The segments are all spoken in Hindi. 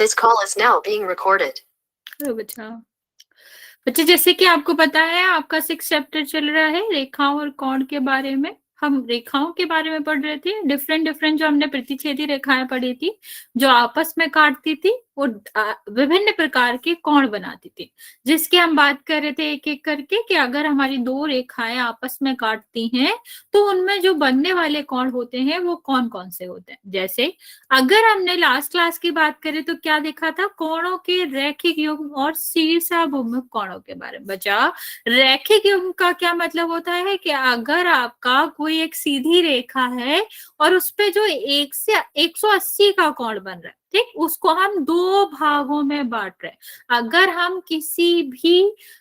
This call is now being recorded. Hello बच्चा। बच्चे जैसे कि आपको पता है आपका 6 चैप्टर चल रहा है रेखाओं और कोण के बारे में। हम रेखाओं के बारे में पढ़ रहे थे, डिफरेंट डिफरेंट जो हमने प्रतिच्छेदी रेखाएं पढ़ी थी जो आपस में काटती थी और विभिन्न प्रकार के कोण बनाती थी, जिसकी हम बात कर रहे थे एक एक करके कि अगर हमारी दो रेखाएं आपस में काटती हैं तो उनमें जो बनने वाले कोण होते हैं वो कौन कौन से होते हैं। जैसे अगर हमने लास्ट क्लास की बात करें तो क्या देखा था, कोणों के रैखिक युग्म और शीर्षाभिमुख कोणों के बारे में। बचा रैखिक युग्म का क्या मतलब होता है कि अगर आपका कोई एक सीधी रेखा है और उस पे जो 1 से 180 का कोण बन रहा है, ठीक, उसको हम दो भागों में बांट रहे हैं। अगर हम किसी भी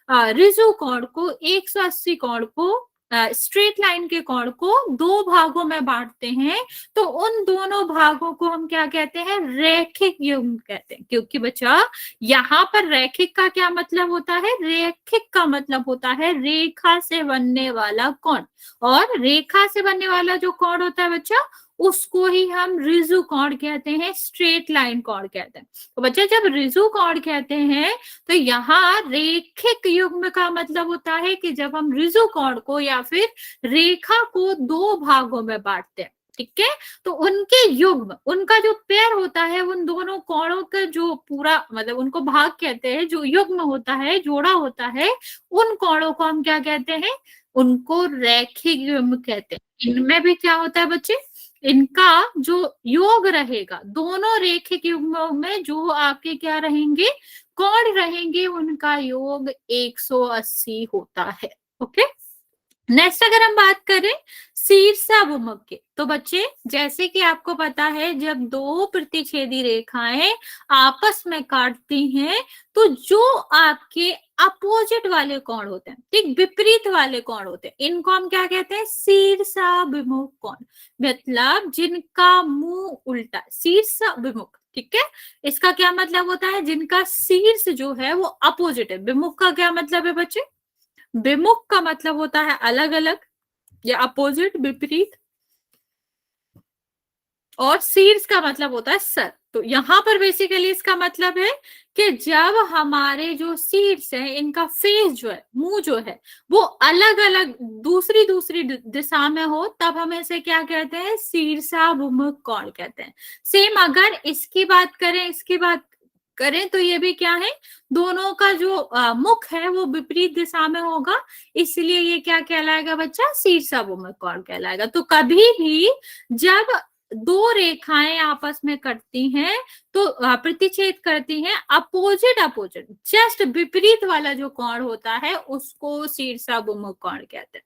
रिजु कोण को 180 कोण को स्ट्रेट लाइन के कोण को दो भागों में बांटते हैं तो उन दोनों भागों को हम क्या कहते हैं, रैखिक युग्म कहते हैं। क्योंकि बच्चा यहाँ पर रैखिक का क्या मतलब होता है, रैखिक का मतलब होता है रेखा से बनने वाला कोण, और रेखा से बनने वाला जो कोण होता है बच्चा उसको ही हम रिजु कोण कहते हैं, स्ट्रेट लाइन कोण कहते हैं। तो बच्चा जब रिजु कोण कहते हैं तो यहाँ रेखिक युग्म का मतलब होता है कि जब हम रिजु कोण को या फिर रेखा को दो भागों में बांटते हैं, ठीक है, तो उनके युग्म, उनका जो पेयर होता है, उन दोनों कोणों का जो पूरा मतलब उनको भाग कहते हैं, जो युग्म होता है, जोड़ा होता है, उन कोणों को हम क्या कहते हैं, उनको रैखिक युग्म कहते हैं। इनमें भी क्या होता है बच्चे, इनका जो योग रहेगा, दोनों रेखिक युग्मों में जो आपके क्या रहेंगे, कोण रहेंगे, उनका योग 180 होता है। ओके, नेक्स्ट अगर हम बात करें शीर्षाभिमुख की, तो बच्चे जैसे कि आपको पता है जब दो प्रतिच्छेदी रेखाएं आपस में काटती हैं तो जो आपके अपोजिट वाले कोण होते हैं, ठीक, विपरीत वाले कोण होते हैं, इनको हम क्या कहते हैं, शीर्षाभिमुख कोण। मतलब जिनका मुंह उल्टा, शीर्षाभिमुख, ठीक है, इसका क्या मतलब होता है, जिनका शीर्ष जो है वो अपोजिट है। विमुख का क्या मतलब है बच्चे, विमुख का मतलब होता है अलग अलग या अपोजिट, विपरीत, और शीर्ष का मतलब होता है सर। तो यहाँ पर बेसिकली इसका मतलब है कि जब हमारे जो शीर्ष है, इनका फेस जो है, मुंह जो है, वो अलग अलग दूसरी दूसरी दिशा में हो, तब हम इसे क्या कहते हैं, शीर्षाभिमुख कोण कहते हैं। सेम अगर इसकी बात करें तो ये भी क्या है, दोनों का जो मुख है वो विपरीत दिशा में होगा, इसलिए ये क्या कहलाएगा बच्चा, शीर्षाभिमुख कोण कहलाएगा। तो कभी भी जब दो रेखाएं आपस में कटती हैं तो प्रतिच्छेद करती हैं, अपोजिट जस्ट विपरीत वाला जो कोण होता है उसको शीर्षाभिमुख कोण कहते हैं।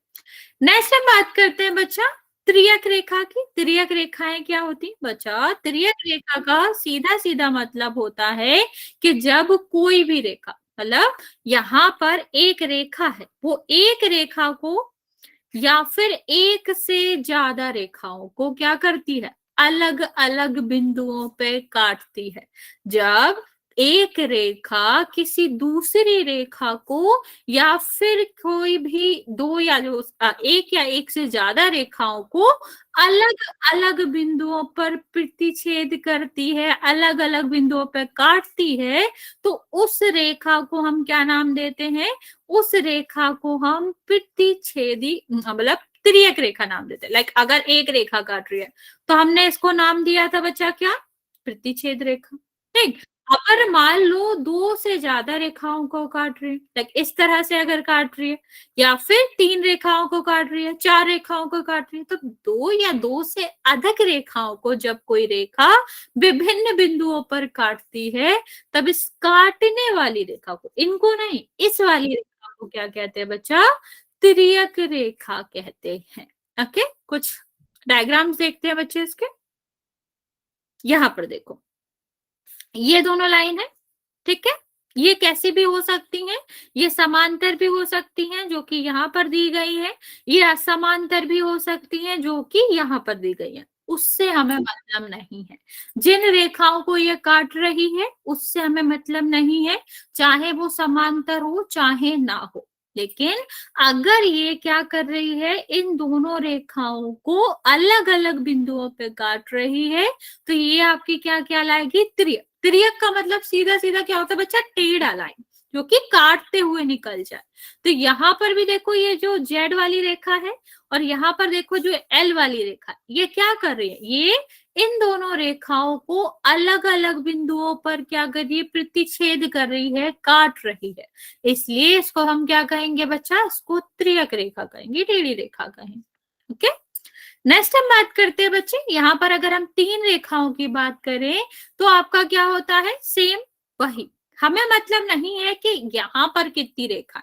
नेक्स्ट हम बात करते हैं बच्चा त्रियक रेखा की। त्रियक रेखाएं क्या होती बच्चा, त्रियक रेखा का सीधा सीधा मतलब होता है कि जब कोई भी रेखा, मतलब यहाँ पर एक रेखा है, वो एक रेखा को या फिर एक से ज्यादा रेखाओं को क्या करती है, अलग अलग बिंदुओं पे काटती है। जब एक रेखा किसी दूसरी रेखा को या फिर कोई भी दो या जो एक या एक से ज्यादा रेखाओं को अलग अलग बिंदुओं पर प्रतिच्छेद करती है, अलग अलग बिंदुओं पर काटती है, तो उस रेखा को हम क्या नाम देते हैं, उस रेखा को हम प्रतिच्छेदी मतलब त्रियक रेखा नाम देते हैं। लाइक अगर एक रेखा काट रही है तो हमने इसको नाम दिया था बच्चा क्या, प्रतिच्छेद रेखा, ठीक। अगर मान लो दो से ज्यादा रेखाओं को काट रही है, लाइक इस तरह से अगर काट रही है, या फिर तीन रेखाओं को काट रही है, चार रेखाओं को काट रही है, तो दो या दो से अधिक रेखाओं को जब कोई रेखा विभिन्न बिंदुओं पर काटती है, तब इस काटने वाली रेखा को, इनको नहीं, इस वाली रेखा को क्या कहते हैं बच्चा, त्रियक रेखा कहते हैं। ओके, कुछ डायग्राम्स देखते हैं बच्चे इसके। यहां पर देखो, ये दोनों लाइन है, ठीक है, ये कैसी भी हो सकती हैं, ये समांतर भी हो सकती हैं जो कि यहाँ पर दी गई है, ये असमांतर भी हो सकती हैं जो कि यहाँ पर दी गई है, उससे हमें मतलब नहीं है। जिन रेखाओं को ये काट रही है उससे हमें मतलब नहीं है, चाहे वो समांतर हो चाहे ना हो। लेकिन अगर ये क्या कर रही है, इन दोनों रेखाओं को अलग अलग बिंदुओं पे काट रही है, तो ये आपकी क्या कहलाएगी, त्रियक। त्रियक का मतलब सीधा सीधा क्या होता है बच्चा, टेढ़ा लाइन जो कि काटते हुए निकल जाए। तो यहाँ पर भी देखो, ये जो जेड वाली रेखा है और यहाँ पर देखो जो एल वाली रेखा, ये क्या कर रही है, ये इन दोनों रेखाओं को अलग अलग बिंदुओं पर क्या कर रही है, प्रतिच्छेद कर रही है, काट रही है। इसलिए इसको हम क्या कहेंगे बच्चा, इसको त्रियक रेखा कहेंगे, टेढ़ी रेखा कहेंगे। ओके, नेक्स्ट हम बात करते हैं बच्चे, यहाँ पर अगर हम तीन रेखाओं की बात करें तो आपका क्या होता है, सेम वही। हमें मतलब नहीं है कि यहाँ पर कितनी रेखा,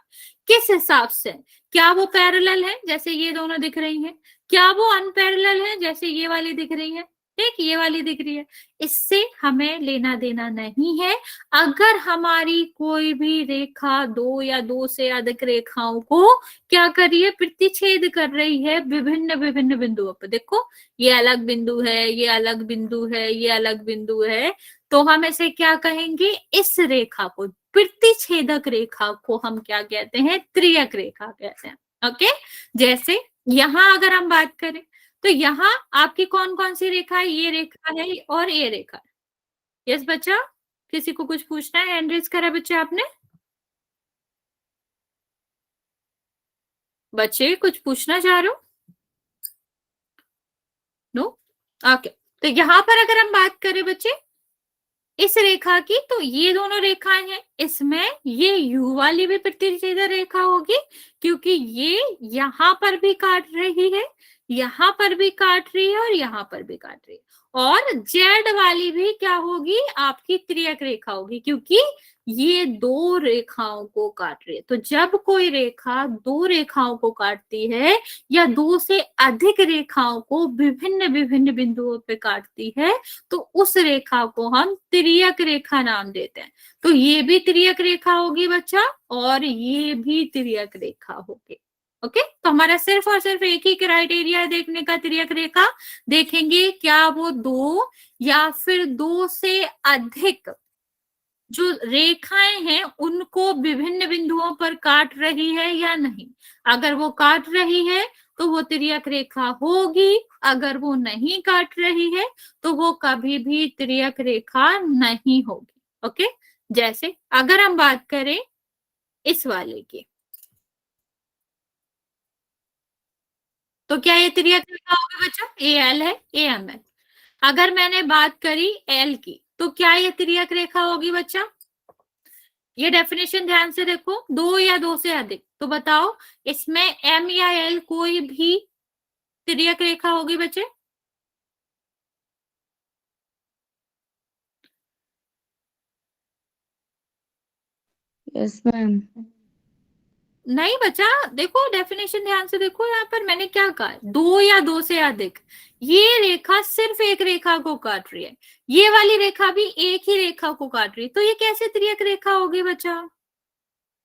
किस हिसाब से, क्या वो पैरेलल है जैसे ये दोनों दिख रही हैं, क्या वो अनपैरेलल है जैसे ये वाली दिख रही है, ठीक, ये वाली दिख रही है, इससे हमें लेना देना नहीं है। अगर हमारी कोई भी रेखा दो या दो से अधिक रेखाओं को क्या कर रही है, प्रतिच्छेद कर रही है विभिन्न विभिन्न बिंदुओं पर, देखो ये अलग बिंदु है, ये अलग बिंदु है, ये अलग बिंदु है, तो हम इसे क्या कहेंगे, इस रेखा को, प्रतिच्छेदक रेखा को हम क्या कहते हैं, त्रियक रेखा कहते हैं। ओके, जैसे यहां अगर हम बात करें तो यहाँ आपकी कौन कौन सी रेखा है, ये रेखा है और ये रेखा है। यस बच्चा, किसी को कुछ पूछना है, हैंड रेज करा बच्चे आपने, बच्चे कुछ पूछना चाह रहे हो, नो, ओके। तो यहाँ पर अगर हम बात करें बच्चे इस रेखा की, तो ये दोनों रेखाएं हैं, इसमें ये यू वाली भी प्रतिच्छेद रेखा होगी, क्योंकि ये यहाँ पर भी काट रही है, यहाँ पर भी काट रही है और यहाँ पर भी काट रही है, और जेड वाली भी क्या होगी, आपकी त्रियक रेखा होगी, क्योंकि ये दो रेखाओं को काट रही है। तो जब कोई रेखा दो रेखाओं को काटती है या दो से अधिक रेखाओं को विभिन्न विभिन्न बिंदुओं पे काटती है, तो उस रेखा को हम त्रियक रेखा नाम देते हैं। तो ये भी त्रियक रेखा होगी बच्चा, और ये भी त्रियक रेखा होगी। ओके, तो हमारा सिर्फ और सिर्फ एक ही क्राइटेरिया देखने का, त्रियक रेखा देखेंगे क्या वो दो या फिर दो से अधिक जो रेखाएं हैं उनको विभिन्न बिंदुओं पर काट रही है या नहीं। अगर वो काट रही है तो वो त्रियक रेखा होगी, अगर वो नहीं काट रही है तो वो कभी भी त्रियक रेखा नहीं होगी। ओके, जैसे अगर हम बात करें इस वाले की, तो क्या ये त्रियक रेखा होगी बच्चा, ए एल है, ए एम है। अगर मैंने बात करी एल की, तो क्या ये त्रियक रेखा होगी बच्चा, ये डेफिनेशन ध्यान से देखो, दो या दो से अधिक, तो बताओ इसमें एम या एल कोई भी त्रियक रेखा होगी बच्चे, यस मैम। नहीं बच्चा, देखो डेफिनेशन ध्यान से देखो, यहाँ पर मैंने क्या कहा, दो या दो से अधिक, ये रेखा सिर्फ एक रेखा को काट रही है, ये वाली रेखा भी एक ही रेखा को काट रही है, तो ये कैसे त्रियक रेखा होगी बच्चा।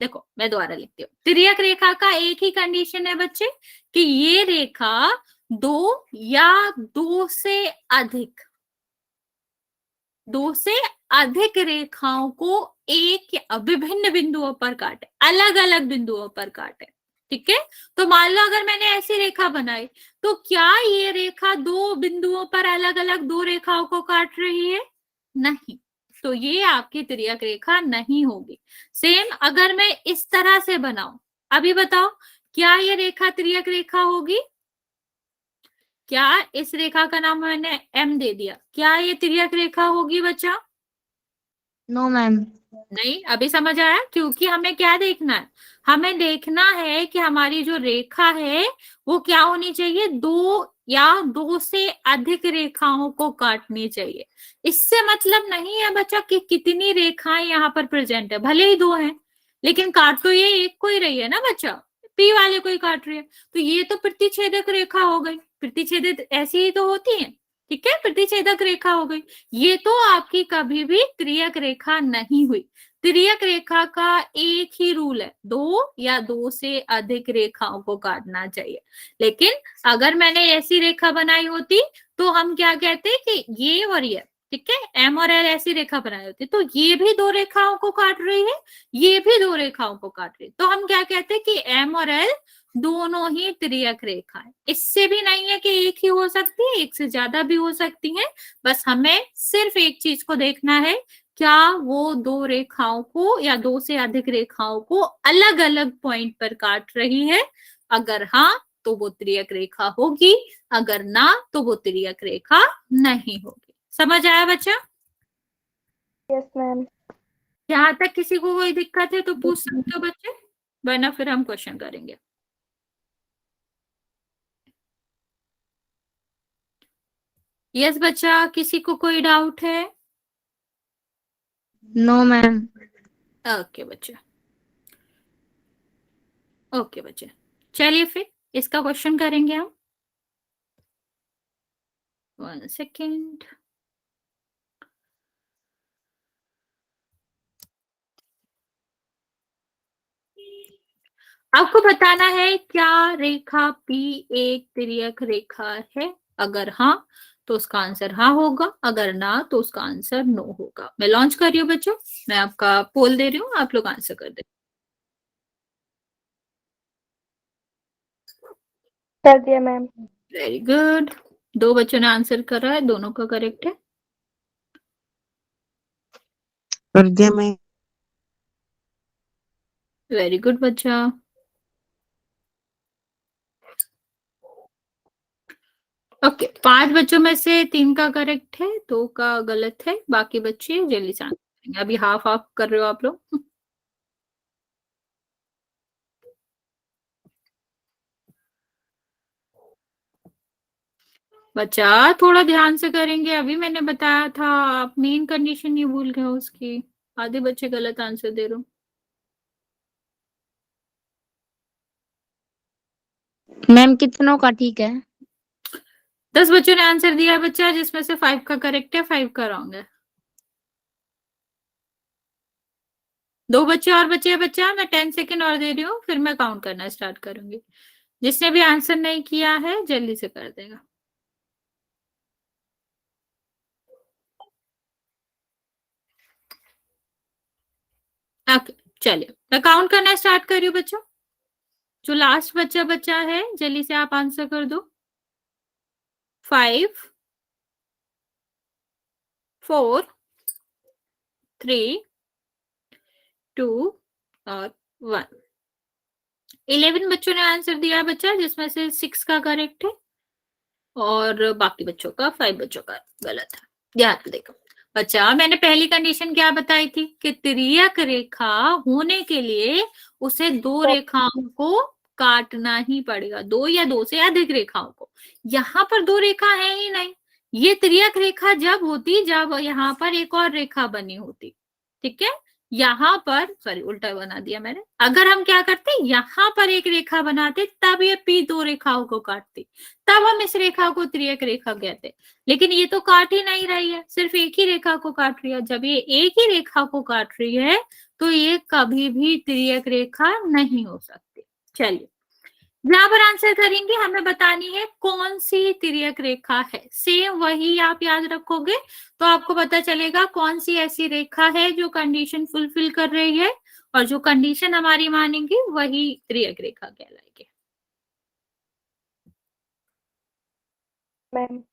देखो मैं दोबारा लिखती हूँ, त्रियक रेखा का एक ही कंडीशन है बच्चे कि ये रेखा दो या दो से अधिक रेखाओं को एक या विभिन्न बिंदुओं पर काटे, अलग अलग बिंदुओं पर काटे। ठीक है, तो मान लो अगर मैंने ऐसी रेखा बनाई, तो क्या ये रेखा दो बिंदुओं पर अलग अलग दो रेखाओं को काट रही है, नहीं, तो ये आपकी त्रियक रेखा नहीं होगी। सेम अगर मैं इस तरह से बनाऊं, अभी बताओ क्या ये रेखा त्रियक रेखा होगी, क्या इस रेखा का नाम मैंने एम दे दिया, क्या ये त्रियक रेखा होगी बच्चा, नो मैम। नहीं, अभी समझ आया, क्योंकि हमें क्या देखना है, हमें देखना है कि हमारी जो रेखा है वो क्या होनी चाहिए, दो या दो से अधिक रेखाओं को काटनी चाहिए। इससे मतलब नहीं है बच्चा कि कितनी रेखाएं यहाँ पर प्रेजेंट है, भले ही दो हैं लेकिन काट तो ये एक को ही रही है ना बच्चा, पी वाले को ही काट रही है, तो ये तो प्रतिच्छेदक रेखा हो गई, प्रतिच्छेदित ऐसी ही तो होती है, ठीक है, प्रतिच्छेदक रेखा हो गई, ये तो आपकी कभी भी त्रियक रेखा नहीं हुई। त्रियक रेखा का एक ही रूल है, दो या दो से अधिक रेखाओं को काटना चाहिए। लेकिन अगर मैंने ऐसी रेखा बनाई होती तो हम क्या कहते कि ये और ये ठीक है, एम और एल ऐसी रेखा बनाई होती है, तो ये भी दो रेखाओं को काट रही है, ये भी दो रेखाओं को काट रही है, तो हम क्या कहते हैं कि एम और एल दोनों ही तिर्यक रेखा है। इससे भी नहीं है कि एक ही हो सकती है, एक से ज्यादा भी हो सकती है, बस हमें सिर्फ एक चीज को देखना है, क्या वो दो रेखाओं को या दो से अधिक रेखाओं को अलग अलग पॉइंट पर काट रही है। अगर हाँ तो वो तिर्यक रेखा होगी, अगर ना तो वो तिर्यक रेखा नहीं होगी। समझ आया बच्चा? Yes ma'am. यहाँ तक किसी को कोई दिक्कत है तो पूछ सकते हो बच्चे, वरना फिर हम क्वेश्चन करेंगे। यस बच्चा, किसी को कोई डाउट है? No ma'am. ओके बच्चे, ओके बच्चे, चलिए फिर इसका क्वेश्चन करेंगे हम। 1 सेकेंड। आपको बताना है क्या रेखा पी एक तिर्यक रेखा है। अगर हाँ तो उसका आंसर हाँ होगा, अगर ना तो उसका आंसर नो होगा। मैं लॉन्च कर रही हूँ बच्चों, मैं आपका पोल दे रही हूँ, आप लोग आंसर कर दे। कर दिया मैम। वेरी गुड, दो बच्चों ने आंसर करा है, दोनों का करेक्ट है। कर दिया मैं। वेरी गुड बच्चा। ओके, 5 बच्चों में से 3 का करेक्ट है, 2 का गलत है, बाकी बच्चे जल्दी से आंसर करेंगे। अभी हाफ हाफ कर रहे हो आप लोग। बच्चा थोड़ा ध्यान से करेंगे, अभी मैंने बताया था, आप मेन कंडीशन नहीं भूल गए हो उसकी। आधे बच्चे गलत आंसर दे रहे हो। मैम कितनों का ठीक है? 10 बच्चों ने आंसर दिया बच्चा, जिसमें से 5 का करेक्ट है, 5 का रॉन्ग है। 2 बच्चे और बचे हैं बच्चा, मैं 10 सेकेंड और दे रही हूँ, फिर मैं काउंट करना स्टार्ट करूंगी। जिसने भी आंसर नहीं किया है जल्दी से कर देगा। ओके चलिए, मैं काउंट करना स्टार्ट कर रही हूँ बच्चों। जो लास्ट बच्चा बच्चा है जल्दी से आप आंसर कर दो। 5 4 3 2 और 1। 11 बच्चों ने आंसर दिया बच्चा, जिसमें से 6 का करेक्ट है और बाकी बच्चों का 5 बच्चों का गलत है। ध्यान से देखो बच्चा, मैंने पहली कंडीशन क्या बताई थी कि तिर्यक रेखा होने के लिए उसे दो रेखाओं को काटना ही पड़ेगा, दो या दो से अधिक रेखाओं को। यहाँ पर दो रेखा है ही नहीं। ये तिर्यक रेखा जब होती जब यहाँ पर एक और रेखा बनी होती। ठीक है, यहाँ पर सॉरी उल्टा बना दिया मैंने। अगर हम क्या करते, यहाँ पर एक रेखा बनाते तब ये पी दो रेखाओं को काटती, तब हम इस रेखा को तिर्यक रेखा कहते। लेकिन ये तो काट ही नहीं रही है, सिर्फ एक ही रेखा को काट रही है। जब ये एक ही रेखा को काट रही है तो ये कभी भी तिर्यक रेखा नहीं हो सकती। चलिए, यहाँ पर आंसर करेंगे, हमें बतानी है कौन सी तिर्यक रेखा है। सेम वही आप याद रखोगे तो आपको पता चलेगा कौन सी ऐसी रेखा है जो कंडीशन फुलफिल कर रही है, और जो कंडीशन हमारी मानेंगे वही तिर्यक रेखा कहलाएगी। मैम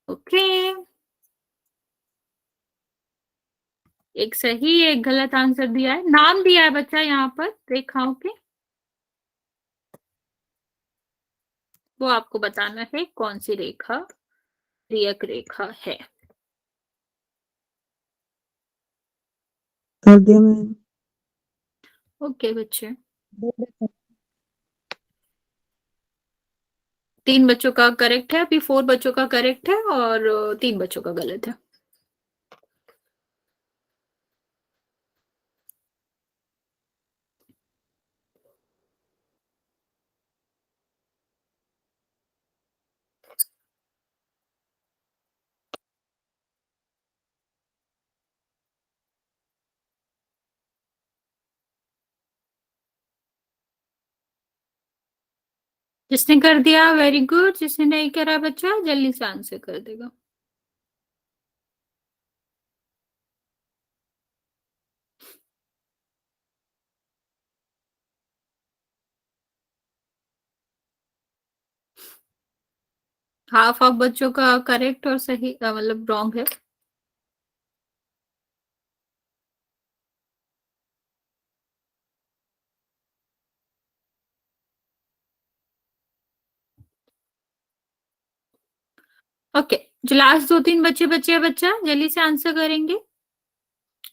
ओके, एक सही एक गलत आंसर दिया है, नाम दिया है बच्चा यहाँ पर रेखाओं के, वो आपको बताना है कौन सी रेखा तिर्यक रेखा है। कर दिया मैं। ओके बच्चे, 3 बच्चों का करेक्ट है, अभी 4 बच्चों का करेक्ट है और 3 बच्चों का गलत है। जिसने कर दिया वेरी गुड, जिसने नहीं करा बच्चा जल्दी से आंसर कर देगा। हाफ ऑफ बच्चों का करेक्ट और सही मतलब रॉन्ग है। ओके, जो लास्ट 2-3 बच्चे बचे हैं बच्चा जल्दी से आंसर करेंगे।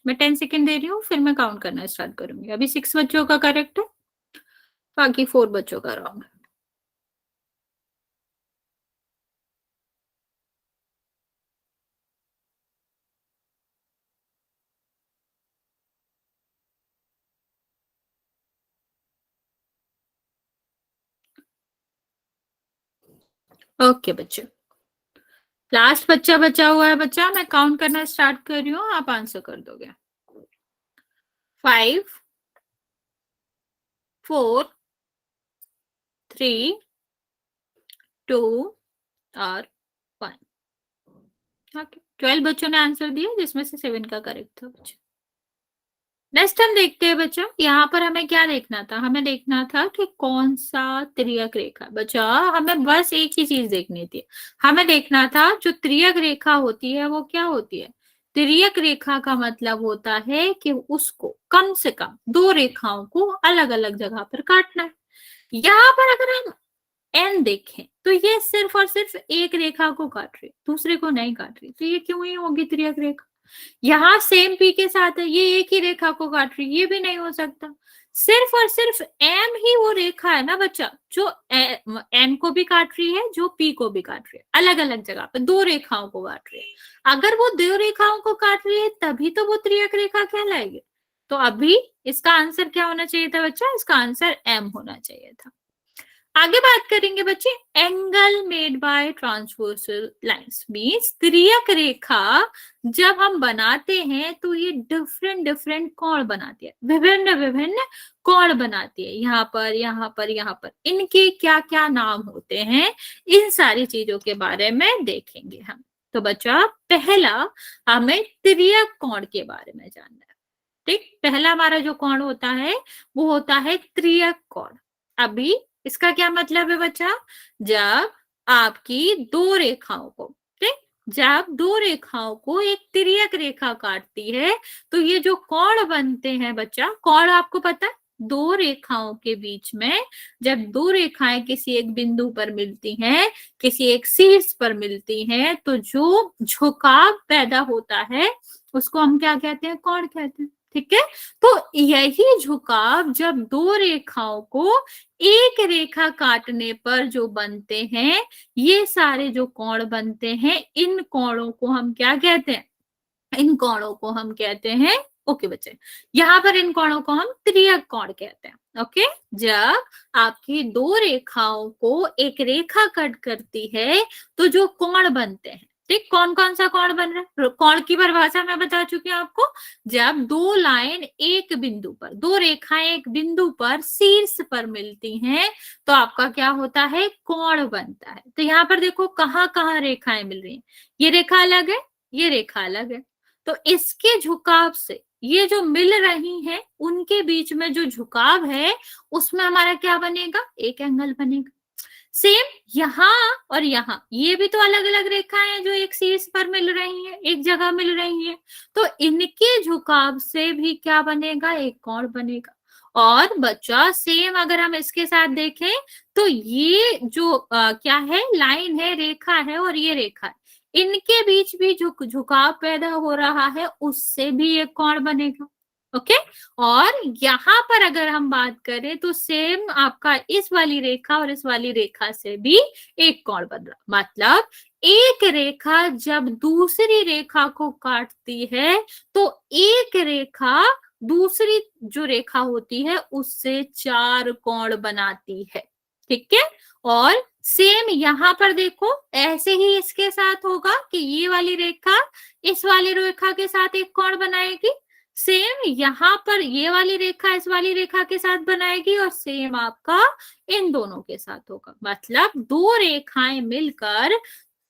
मैं 10 सेकेंड दे रही हूँ, फिर मैं काउंट करना स्टार्ट करूंगी। अभी 6 बच्चों का करेक्ट है, बाकी 4 बच्चों का रॉन्ग है। ओके बच्चे, लास्ट बच्चा बचा हुआ है बच्चा, मैं काउंट करना स्टार्ट कर रही हूँ, आप आंसर कर दोगे। 5 4 3 2 और 1। ओके, 12 बच्चों ने आंसर दिया, जिसमें से 7 का करेक्ट था बच्चा। नेक्स्ट हम देखते हैं बच्चा, यहाँ पर हमें क्या देखना था, हमें देखना था कि कौन सा त्रियक रेखा। बच्चा हमें बस एक ही चीज देखनी थी, हमें देखना था जो त्रियक रेखा होती है वो क्या होती है। त्रियक रेखा का मतलब होता है कि उसको कम से कम 2 रेखाओं को अलग अलग जगह पर काटना है। यहाँ पर अगर हम एन देखें तो ये सिर्फ और सिर्फ एक रेखा को काट रही, दूसरे को नहीं काट रही, तो ये क्यों ही होगी त्रियक रेखा। यहाँ सेम पी के साथ है, ये एक ही रेखा को काट रही, ये भी नहीं हो सकता। सिर्फ और सिर्फ एम ही वो रेखा है ना बच्चा जो एन को भी काट रही है, जो पी को भी काट रही है, अलग अलग जगह पे 2 रेखाओं को काट रही है। अगर वो 2 रेखाओं को काट रही है तभी तो वो त्रियक रेखा कहलाएगी। तो अभी इसका आंसर क्या होना चाहिए था बच्चा, इसका आंसर एम होना चाहिए था। आगे बात करेंगे बच्चे, angle made by transversal lines means त्रियक रेखा जब हम बनाते हैं तो ये डिफरेंट डिफरेंट कोण बनाती है, विभिन्न विभिन्न कोण बनाती है। यहाँ पर यहाँ पर यहाँ पर इनके क्या क्या नाम होते हैं, इन सारी चीजों के बारे में देखेंगे हम। तो बच्चा पहला हमें त्रियक कोण के बारे में जानना है। ठीक, पहला हमारा जो कोण होता है वो होता है त्रियक कोण। अभी इसका क्या मतलब है बच्चा, जब आपकी 2 रेखाओं को, ठीक, जब 2 रेखाओं को एक त्रियक रेखा काटती है तो ये जो कोण बनते हैं बच्चा, कोण आपको पता है 2 रेखाओं के बीच में जब 2 रेखाएं किसी एक बिंदु पर मिलती हैं, किसी एक शीर्ष पर मिलती हैं, तो जो झुकाव पैदा होता है उसको हम क्या कहते हैं, कोण कहते हैं। ठीक है, तो यही झुकाव जब 2 रेखाओं को एक रेखा काटने पर जो बनते हैं, ये सारे जो कोण बनते हैं, इन कोणों को हम क्या कहते हैं, इन कोणों को हम कहते हैं, ओके बच्चे, यहाँ पर इन कोणों को हम त्रियक कोण कहते हैं। ओके, जब आपकी 2 रेखाओं को एक रेखा कट करती है तो जो कोण बनते हैं, ठीक, कौन कौन सा कोण बन रहा है, कोण की परिभाषा मैं बता चुकी हूँ आपको। जब 2 लाइन एक बिंदु पर, 2 रेखाएं एक बिंदु पर शीर्ष पर मिलती हैं तो आपका क्या होता है, कोण बनता है। तो यहाँ पर देखो कहाँ कहाँ रेखाएं मिल रही हैं, ये रेखा अलग है, ये रेखा अलग है, तो इसके झुकाव से ये जो मिल रही हैं उनके बीच में जो झुकाव है उसमें हमारा क्या बनेगा, एक एंगल बनेगा। सेम यहाँ और यहाँ, ये भी तो अलग अलग रेखाएं हैं जो एक शीर्ष पर मिल रही हैं, एक जगह मिल रही हैं, तो इनके झुकाव से भी क्या बनेगा, एक कोण बनेगा। और बच्चा सेम अगर हम इसके साथ देखें तो ये जो क्या है, लाइन है, रेखा है और ये रेखा है, इनके बीच भी झुकाव पैदा हो रहा है, उससे भी एक कोण बनेगा। ओके, और यहाँ पर अगर हम बात करें तो सेम आपका इस वाली रेखा और इस वाली रेखा से भी एक कोण बन रहा, मतलब एक रेखा जब दूसरी रेखा को काटती है तो एक रेखा दूसरी जो रेखा होती है उससे 4 कोण बनाती है। ठीक है, और सेम यहाँ पर देखो ऐसे ही इसके साथ होगा कि ये वाली रेखा इस वाली रेखा के साथ एक कोण बनाएगी, सेम यहाँ पर ये वाली रेखा इस वाली रेखा के साथ बनाएगी, और सेम आपका इन दोनों के साथ होगा। मतलब 2 रेखाएं मिलकर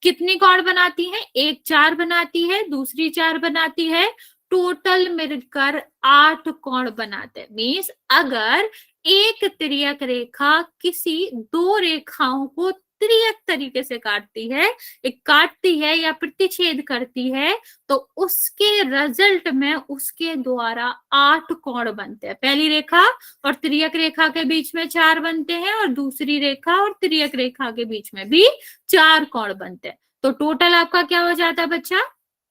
कितनी कोण बनाती हैं, एक 4 बनाती है, दूसरी 4 बनाती है, टोटल मिलकर 8 कोण बनाते हैं। मीन्स अगर एक त्रियक रेखा किसी 2 रेखाओं को तिर्यक तरीके से काटती है, एक काटती है या प्रतिच्छेद करती है, तो उसके रिजल्ट में उसके द्वारा 8 कोण बनते हैं। पहली रेखा और तिर्यक रेखा के बीच में 4 बनते हैं और दूसरी रेखा और तिर्यक रेखा के बीच में भी 4 कोण बनते हैं। तो टोटल आपका क्या हो जाता है बच्चा?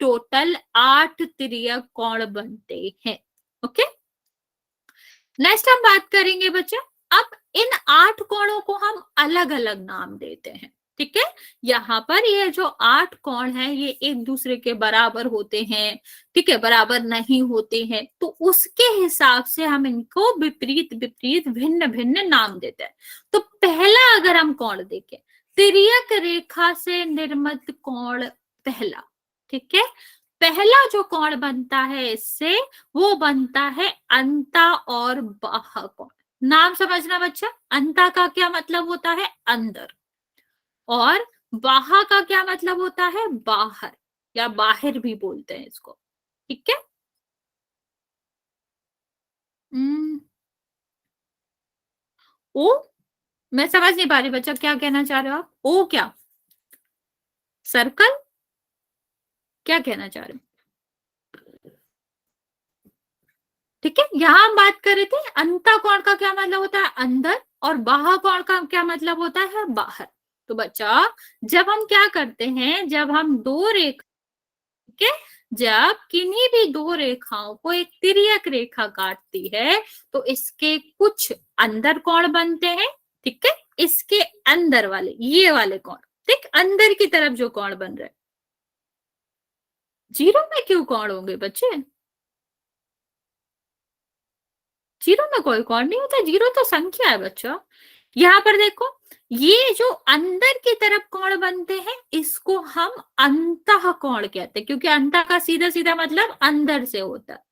टोटल 8 तिर्यक कोण बनते हैं। ओके, नेक्स्ट हम बात करेंगे बच्चा, अब इन 8 कोणों को हम अलग अलग नाम देते हैं। ठीक है, यहाँ पर ये जो 8 कोण है ये एक दूसरे के बराबर होते हैं, ठीक है, बराबर नहीं होते हैं, तो उसके हिसाब से हम इनको विपरीत विपरीत भिन्न भिन्न नाम देते हैं। तो पहला अगर हम कोण देखें, तिर्यक रेखा से निर्मित कोण पहला, ठीक है, पहला जो कोण बनता है इससे वो बनता है अंता और बाहा कोण। नाम समझना बच्चा, अंता का क्या मतलब होता है? अंदर, और बाहा का क्या मतलब होता है? बाहर या बाहर भी बोलते हैं इसको। ठीक है, ओ मैं समझ नहीं पा रही बच्चा, क्या कहना चाह रहे हो आप? ओ क्या? सर्कल? क्या कहना चाह रहे हो? ठीक है, यहां हम बात कर रहे थे अंता कोण का क्या मतलब होता है? अंदर, और बाहा कोण का क्या मतलब होता है? बाहर। तो बच्चा जब हम क्या करते हैं, जब हम दो रेखा, ठीक है, जब किन्हीं भी दो रेखाओं को एक तिर्यक रेखा काटती है तो इसके कुछ अंदर कोण बनते हैं, ठीक है, इसके अंदर वाले ये वाले कोण, ठीक, अंदर की तरफ जो कोण बन रहे, जीरो में क्यों कोण होंगे बच्चे? जीरो में कोई कोण नहीं होता, जीरो तो संख्या है बच्चा। यहाँ पर देखो, ये जो अंदर की तरफ कोण बनते हैं इसको हम अंतः कोण कहते हैं, क्योंकि अंतः का सीधा सीधा मतलब अंदर से होता है।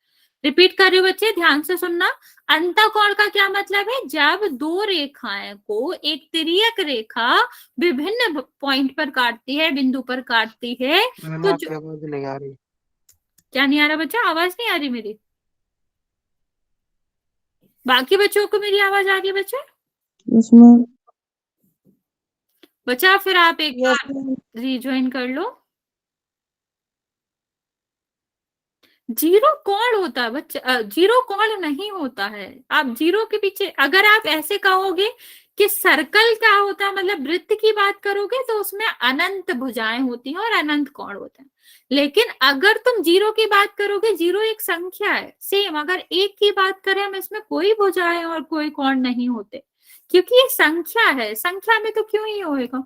रिपीट कर रही हूँ बच्चे, ध्यान से सुनना। अंतः कोण का क्या मतलब है? जब दो रेखाएं को एक तिर्यक रेखा विभिन्न पॉइंट पर काटती है, बिंदु पर काटती है, तो जो आवाज नहीं आ रही। क्या नहीं आ रहा बच्चा? आवाज नहीं आ रही मेरी? बाकी बच्चों को मेरी आवाज आ रही है बच्चा? उसमें बच्चा फिर आप एक यस बार रिज्वाइन कर लो। जीरो कोण होता है बच्चा, जीरो कोण नहीं होता है। आप जीरो के पीछे अगर आप ऐसे कहोगे कि सर्कल क्या होता है, मतलब वृत्त की बात करोगे तो उसमें अनंत भुजाएं होती हैं और अनंत कोण होते हैं। लेकिन अगर तुम जीरो की बात करोगे, जीरो एक संख्या है, सेम अगर एक की बात करें हम, इसमें कोई भुजाएं और कोई कोण नहीं होते, क्योंकि ये संख्या है, संख्या में तो क्यों ही होएगा।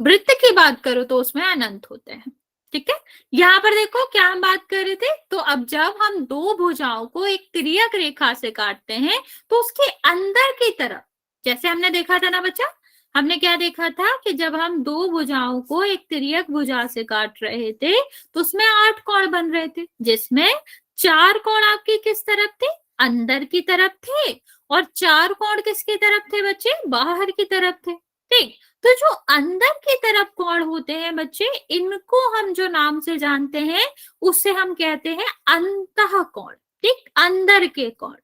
वृत्त की बात करो तो उसमें अनंत होते हैं। ठीक है, यहाँ पर देखो क्या हम बात कर रहे थे, तो अब जब हम दो भुजाओं को एक तिर्यक रेखा से काटते हैं तो उसके अंदर की तरफ, जैसे हमने देखा था ना बच्चा, हमने क्या देखा था कि जब हम दो भुजाओं को एक तिर्यक भुजा से काट रहे थे तो उसमें 8 कोण बन रहे थे, जिसमें 4 कोण आपकी किस तरफ थे? अंदर की तरफ थे, और 4 कोण किसकी तरफ थे बच्चे? बाहर की तरफ थे। ठीक, तो जो अंदर की तरफ कोण होते हैं बच्चे, इनको हम जो नाम से जानते हैं उससे हम कहते हैं अंतः कोण। ठीक, अंदर के कोण।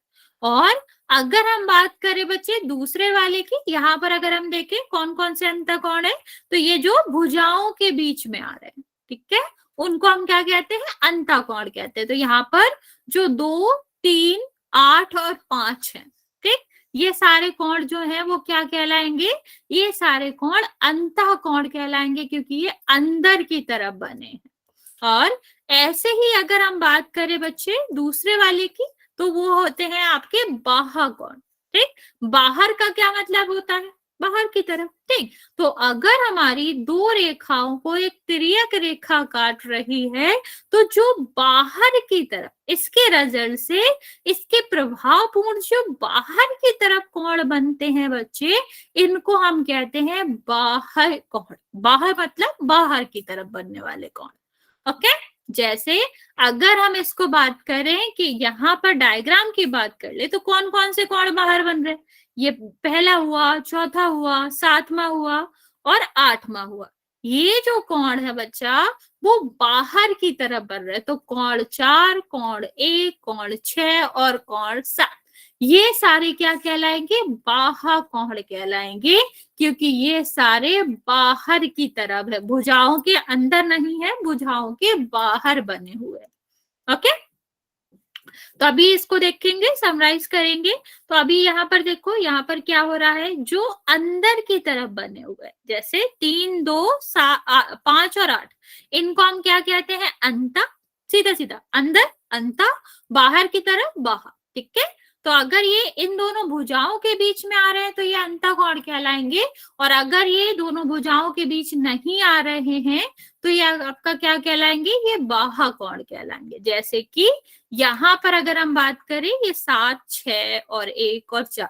और अगर हम बात करें बच्चे दूसरे वाले की, यहाँ पर अगर हम देखें कौन कौन से अंतः कोण है, तो ये जो भुजाओं के बीच में आ रहे हैं, ठीक है, उनको हम क्या कहते हैं? अंतः कोण कहते हैं। तो यहाँ पर जो 2, 3, 8 और 5 है, ठीक, ये सारे कोण जो है वो क्या कहलाएंगे? ये सारे कोण अंतः कोण कहलाएंगे, क्योंकि ये अंदर की तरफ बने हैं। और ऐसे ही अगर हम बात करें बच्चे दूसरे वाले की, तो वो होते हैं आपके बाह्य कोण। ठीक, बाहर का क्या मतलब होता है? बाहर की तरफ। ठीक, तो अगर हमारी दो रेखाओं को एक तिर्यक रेखा काट रही है तो जो बाहर की तरफ, इसके रिजल्ट से इसके प्रभावपूर्ण जो बाहर की तरफ कोण बनते हैं बच्चे, इनको हम कहते हैं बाह्य कोण। बाह्य मतलब बाहर की तरफ बनने वाले कोण। ओके, जैसे अगर हम इसको बात करें कि यहाँ पर डायग्राम की बात कर ले, तो कौन कौन से कोण बाहर बन रहे? ये पहला हुआ, चौथा हुआ, 7वां हुआ और 8वां हुआ। ये जो कोण है बच्चा वो बाहर की तरफ बन रहे, तो कोण 4, कोण 1, कोण 6 और कोण 7, ये सारे क्या कहलाएंगे? बाहा कोण कहलाएंगे, क्योंकि ये सारे बाहर की तरफ है, भुजाओं के अंदर नहीं है, भुजाओं के बाहर बने हुए। ओके, तो अभी इसको देखेंगे, समराइज करेंगे। तो अभी यहाँ पर देखो, यहाँ पर क्या हो रहा है, जो अंदर की तरफ बने हुए हैं, जैसे 3, 2, 5 और 8, इनको हम क्या कहते हैं? अंता। सीधा सीधा अंदर अंता, बाहर की तरफ बाहर। ठीक है, तो अगर ये इन दोनों भुजाओं के बीच में आ रहे हैं तो ये अंतःकोण कहलाएंगे, और अगर ये दोनों भुजाओं के बीच नहीं आ रहे हैं तो ये आपका क्या कहलाएंगे? ये बाहा कोण कहलाएंगे। जैसे कि यहाँ पर अगर हम बात करें, ये 7, 6 और 1 और 4,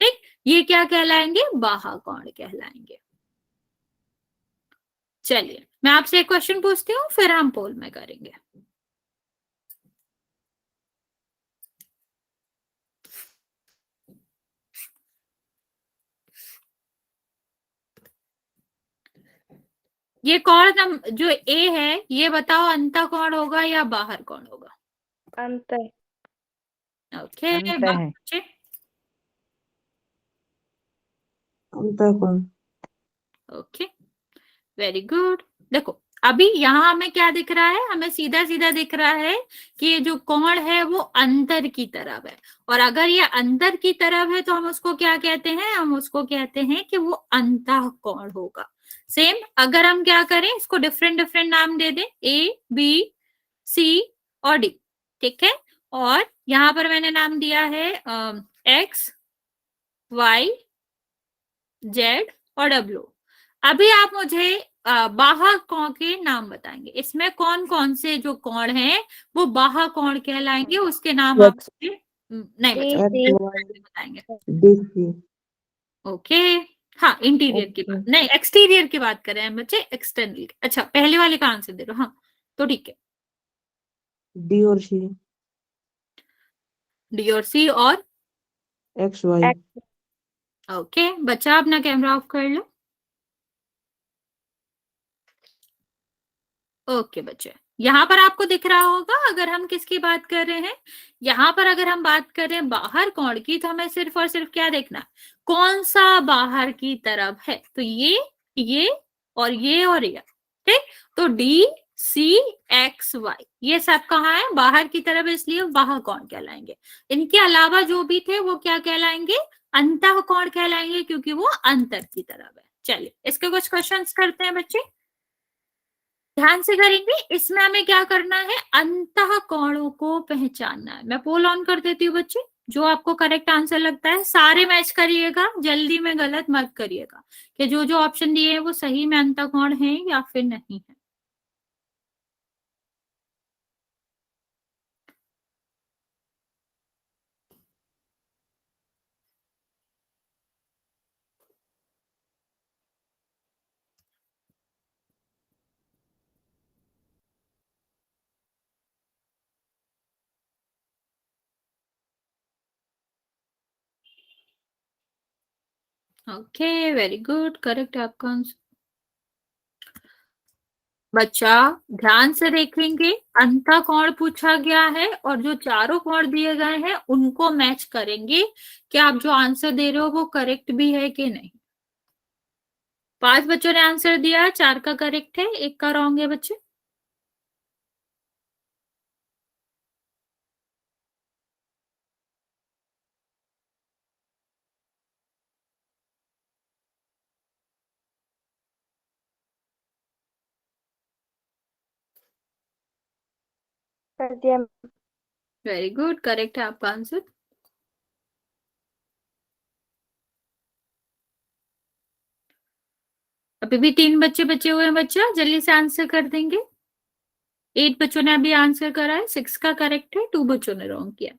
ठीक, ये क्या कहलाएंगे? बाहा कोण कहलाएंगे। चलिए, मैं आपसे एक क्वेश्चन पूछती हूँ, फिर हम पोल में करेंगे। ये कोण जो ए है, ये बताओ अंतःकोण होगा या बाहर कोण होगा? अंतर। ओके, अंतर है। बच्चे अंतःकोण। Okay, very good. देखो, अभी यहाँ हमें क्या दिख रहा है? हमें सीधा सीधा दिख रहा है कि ये जो कोण है वो अंतर की तरफ है, और अगर ये अंतर की तरफ है तो हम उसको क्या कहते हैं? हम उसको कहते हैं कि वो अंतःकोण होगा। सेम अगर हम क्या करें, इसको डिफरेंट डिफरेंट नाम दे दें, ए, बी, सी और डी। ठीक है, और यहाँ पर मैंने नाम दिया है एक्स, वाई, जेड और डब्ल्यू। अभी आप मुझे बाहा कोण के नाम बताएंगे, इसमें कौन कौन से जो कोण हैं वो बाहा कोण कहलाएंगे, उसके नाम आप मुझे नहीं ए बता सी बताएंगे। DC। ओके, हाँ, इंटीरियर की बात नहीं, एक्सटीरियर की बात कर रहे हैं बच्चे, एक्सटर्नल। अच्छा, पहले वाले का आंसर दे रहे हो, हाँ तो ठीक है, D और C। डी और सी और X Y। एक्स। ओके, बच्चा अपना कैमरा ऑफ कर लो। ओके बच्चे, यहाँ पर आपको दिख रहा होगा, अगर हम किसकी बात कर रहे हैं, यहाँ पर अगर हम बात कर रहे हैं बाहर कोण की, तो हमें सिर्फ और सिर्फ क्या देखना है? कौन सा बाहर की तरफ है? तो ये और ये, ठीक, तो डी, सी, एक्स, वाई, ये सब कहाँ है? बाहर की तरफ, इसलिए बाहर कोण कहलाएंगे। इनके अलावा जो भी थे वो क्या कहलाएंगे? अंतःकोण कहलाएंगे, क्योंकि वो अंतर की तरफ है। चलिए, इसके कुछ क्वेश्चंस करते हैं बच्चे, ध्यान से करेंगे। इसमें हमें क्या करना है? अंतःकोणों को पहचानना है। मैं पोल ऑन कर देती हूँ बच्चे, जो आपको करेक्ट आंसर लगता है सारे मैच करिएगा, जल्दी में गलत मत करिएगा कि जो जो ऑप्शन दिए हैं वो सही में अंतःकोण है या फिर नहीं है। ओके, वेरी गुड, करेक्ट आपका आंसर। बच्चा ध्यान से देखेंगे, अंतःकोण पूछा गया है और जो चारों कोण दिए गए हैं उनको मैच करेंगे कि आप जो आंसर दे रहे हो वो करेक्ट भी है कि नहीं। 5 बच्चों ने आंसर दिया, 4 का करेक्ट है, 1 का रॉन्ग है बच्चे। कर दिया। वेरी गुड, करेक्ट है आपका आंसर। अभी भी 3 बच्चे बचे हुए हैं बच्चा, जल्दी से आंसर कर देंगे। 8 बच्चों ने अभी आंसर करा है, 6 का करेक्ट है, 2 बच्चों ने रॉन्ग किया।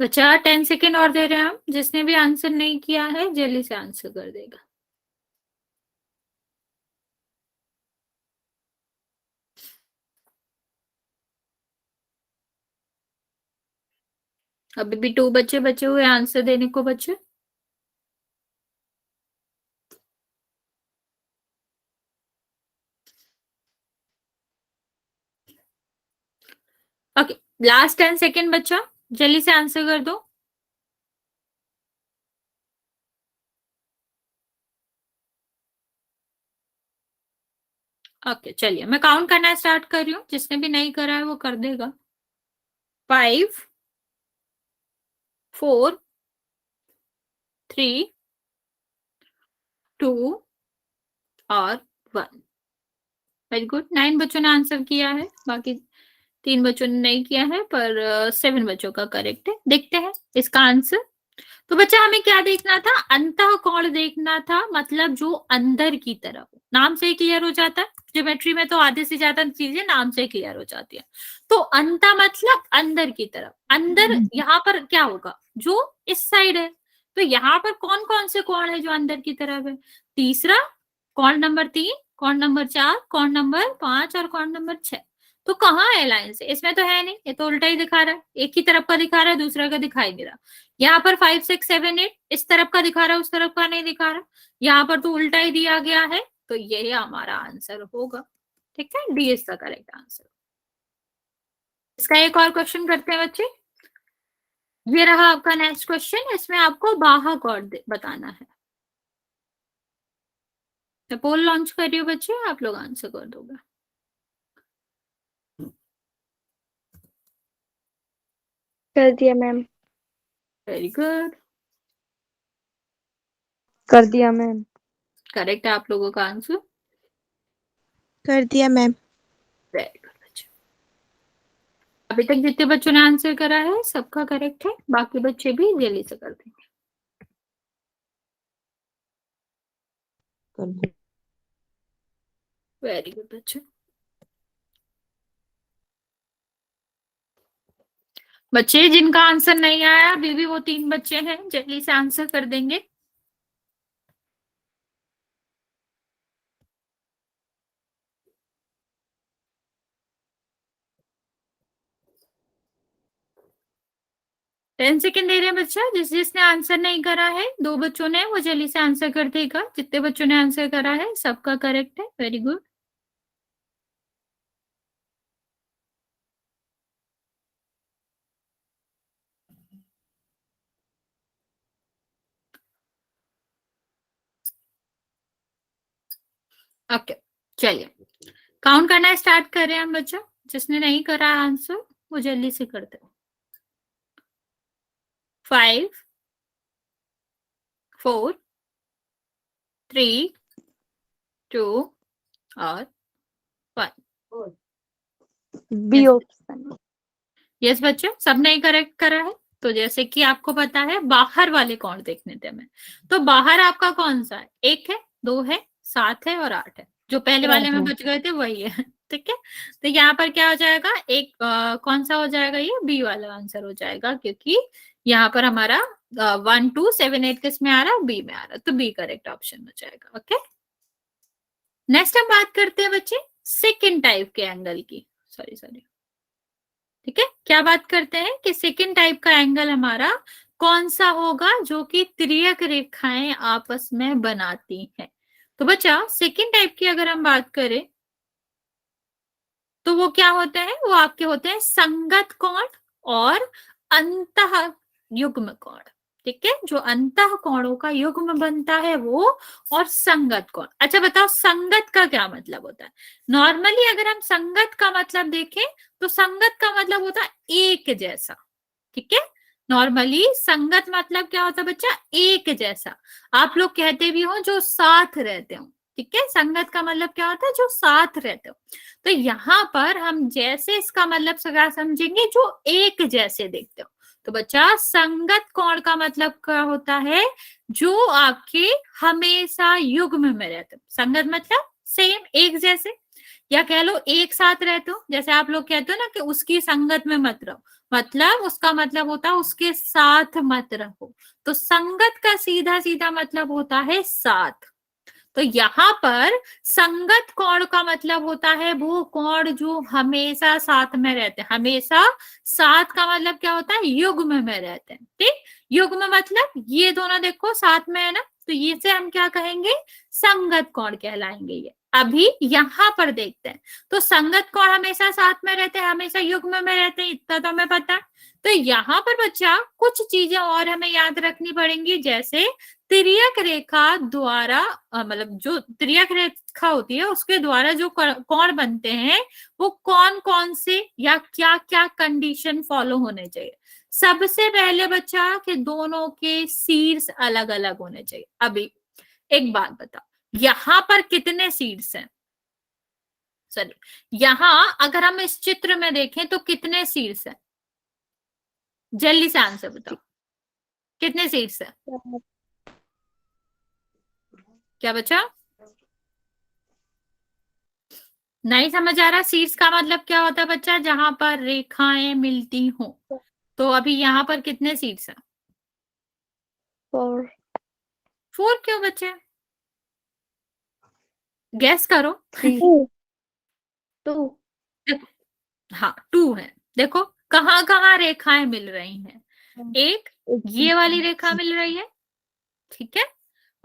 बच्चा 10 सेकेंड और दे रहे हैं हम, जिसने भी आंसर नहीं किया है जल्दी से आंसर कर देगा। अभी भी 2 बच्चे बचे हुए आंसर देने को बच्चे। ओके, लास्ट 10 सेकेंड बच्चा, जल्दी से आंसर कर दो। ओके चलिए, मैं काउंट करना स्टार्ट कर रही हूँ, जिसने भी नहीं करा है वो कर देगा। 5 4 3 2 और 1। वेरी गुड, 9 बच्चों ने आंसर किया है, बाकी 3 बच्चों ने नहीं किया है, पर 7 बच्चों का करेक्ट है। देखते हैं इसका आंसर। तो बच्चा हमें क्या देखना था, अंतः कोण देखना था, मतलब जो अंदर की तरफ। नाम से ही क्लियर हो जाता है, ज्योमेट्री में तो आधे से ज्यादा चीजें नाम से क्लियर हो जाती है। तो अंतः मतलब अंदर की तरफ, अंदर यहाँ पर क्या होगा, जो इस साइड है। तो यहाँ पर कौन कौन से कोण है जो अंदर की तरफ है, तीसरा, कोण नंबर 3, कोण नंबर 4, कोण नंबर 5 और कोण नंबर 6। तो कहाँ है लाइन से, इसमें तो है नहीं, ये तो उल्टा ही दिखा रहा है, एक ही तरफ का दिखा रहा है, दूसरा का दिखाई नहीं रहा। यहाँ पर 5 6 7 8 इस तरफ का दिखा रहा है, उस तरफ का नहीं दिखा रहा, यहाँ पर तो उल्टा ही दिया गया है। तो ये हमारा आंसर होगा। ठीक है, D is the correct answer. इसका एक और क्वेश्चन करते हैं बच्चे। ये रहा आपका नेक्स्ट क्वेश्चन, इसमें आपको बाहा कोण बताना है। मैं पोल लॉन्च कर रही हूँ बच्चे, आप लोग आंसर कर दोगे। कर दिया मैम। वेरी गुड, कर दिया मैम। करेक्ट है आप लोगों का आंसर। कर दिया मैम। वेरी गुड बच्चे, अभी तक जितने बच्चों ने आंसर करा है सबका करेक्ट है, बाकी बच्चे भी जल्दी से कर देंगे। कर दो। वेरी गुड बच्चे। बच्चे जिनका आंसर नहीं आया अभी भी वो 3 बच्चे हैं, जल्दी से आंसर कर देंगे। टेन सेकेंड दे रहे हैं बच्चा, जिसने आंसर नहीं करा है, 2 बच्चों ने, वो जल्दी से आंसर कर देगा। जितने बच्चों ने आंसर करा है सबका करेक्ट है। Very good. ओके चलिए, काउंट करना स्टार्ट कर रहे हैं हम बच्चा, जिसने नहीं करा आंसर वो जल्दी से कर दे। 5 4 3 2 और 1। B option. यस बच्चे, सबने ही करेक्ट करा है। तो जैसे कि आपको पता है बाहर वाले कोण देखने थे हमें, तो बाहर आपका कौन सा है, 1 है, 2 है, 7 है और 8 है। जो पहले वाले में बच गए थे वही है। ठीक है, तो यहाँ पर क्या हो जाएगा, एक कौन सा हो जाएगा, ये बी वाला आंसर हो जाएगा, क्योंकि यहाँ पर हमारा 1 2 7 8 किस में आ रहा है, बी में आ रहा है, तो बी करेक्ट ऑप्शन हो जाएगा। ओके, नेक्स्ट हम बात करते हैं बच्चे सेकेंड टाइप के एंगल की। सॉरी, ठीक है, क्या बात करते हैं कि सेकेंड टाइप का एंगल हमारा कौन सा होगा, जो कि तिर्यक रेखाएं आपस में बनाती हैं। तो बच्चा सेकेंड टाइप की अगर हम बात करें तो वो क्या होते हैं, वो आपके होते हैं संगत कोण और अंतः युग्म कोण। ठीक है, जो अंतः कोणों का युग्म बनता है वो, और संगत कोण। अच्छा बताओ, संगत का क्या मतलब होता है। नॉर्मली अगर हम संगत का मतलब देखें तो संगत का मतलब होता है एक जैसा। ठीक है, नॉर्मली संगत मतलब क्या होता है बच्चा, एक जैसा। आप लोग कहते भी हो जो साथ रहते हो। ठीक है, संगत का मतलब क्या होता है, जो साथ रहते हो। तो यहाँ पर हम जैसे इसका मतलब क्या समझेंगे, जो एक जैसे देखते हो। तो बच्चा संगत कोण का मतलब क्या होता है, जो आपके हमेशा युग्म में रहते हो। संगत मतलब सेम, एक जैसे, या कह लो एक साथ रहते हो। जैसे आप लोग कहते हो ना कि उसकी संगत में मत रहो, मतलब उसका मतलब होता है उसके साथ मत रहो। तो संगत का सीधा सीधा मतलब होता है साथ। तो यहाँ पर संगत कोण का मतलब होता है वो कोण जो हमेशा साथ में रहते हैं। हमेशा साथ का मतलब क्या होता है, युग्म में रहते हैं। ठीक, युग्म मतलब ये दोनों देखो साथ में है ना, तो ये से हम क्या कहेंगे, संगत कोण कहलाएंगे ये। अभी यहाँ पर देखते हैं, तो संगत कोण हमेशा साथ में रहते हैं, हमेशा युग्म में रहते हैं, इतना तो हमें पता है। तो यहाँ पर बच्चा कुछ चीजें और हमें याद रखनी पड़ेंगी, जैसे तिर्यक रेखा द्वारा मतलब जो तिर्यक रेखा होती है उसके द्वारा जो कोण बनते हैं वो कौन कौन से या क्या क्या कंडीशन फॉलो होने चाहिए। सबसे पहले बच्चा कि दोनों के शीर्ष अलग अलग होने चाहिए। अभी एक बात बताओ, यहाँ पर कितने शीर्ष हैं? सॉरी, यहाँ अगर हम इस चित्र में देखें तो कितने शीर्ष हैं? जल्दी से आंसर बताओ, कितने शीर्ष हैं? क्या बच्चा नहीं समझ आ रहा? शीर्ष का मतलब क्या होता है बच्चा? जहां पर रेखाएं मिलती हो। तो अभी यहाँ पर कितने शीर्ष हैं? 4 4 क्यों बच्चे? गैस करो। 3 2 हाँ 2 है। देखो कहाँ कहाँ रेखाएं मिल रही हैं। एक ये वाली रेखा मिल रही है, ठीक है,